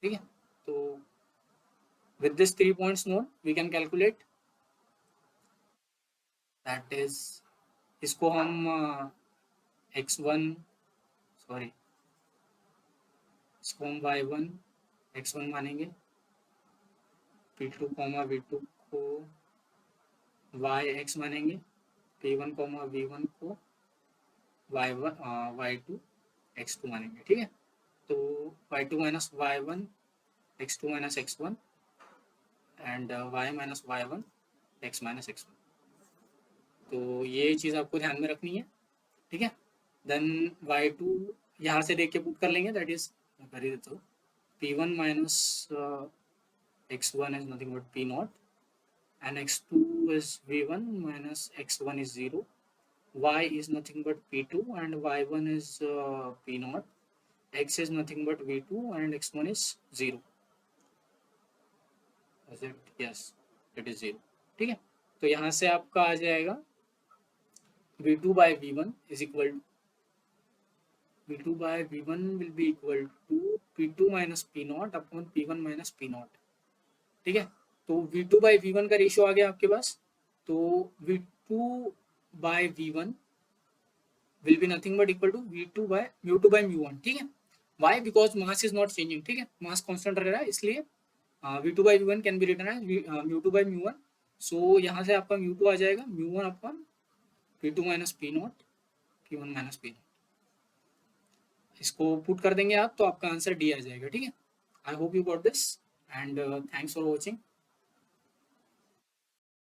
ठीक है। तो with this 3 points note we can calculate, that is, इसको हम x1, सॉरी, इसको हम y1 x1 मानेंगे, P2 कॉमा V2 को वाई एक्स मानेंगे, P1 कॉमा V1 को Y2 X2 मानेंगे, ठीक है। तो Y2 minus Y1 X2 minus X1 and Y minus Y1 X minus X1। तो ये चीज़ आपको ध्यान में रखनी है, ठीक है। देन Y2 यहाँ से देख के पुट कर लेंगे, दैट इज मैं कर ही देता हूँ, P1 minus X1 is nothing but P naught and X2 is V1 minus X1 is 0, Y is nothing but P2 and Y1 is P naught, X is nothing but V2 and X1 is 0, is it? Yes, it is 0, ठीक है। तो यहाँ से आपका आ जाएगा V2 by V1 is equal to V2 by V1 will be equal to P2 minus P naught upon P1 minus P naught, ठीक है। तो V2 by V1 का रेशियो आ गया आपके पास, तो V2 by V1 will be nothing but equal to V2 by mu2 by mu1, ठीक है। Why? Because mass is not changing, ठीक है, mass constant रह रहा है, इसलिए V2 by V1 can be written as mu2 by mu1। सो यहाँ से आपका mu2 आ जाएगा mu1 upon P2 minus P not P1 minus P not. इसको पुट कर देंगे आप तो आपका आंसर डी आ जाएगा, ठीक है। I hope you got this and thanks for watching.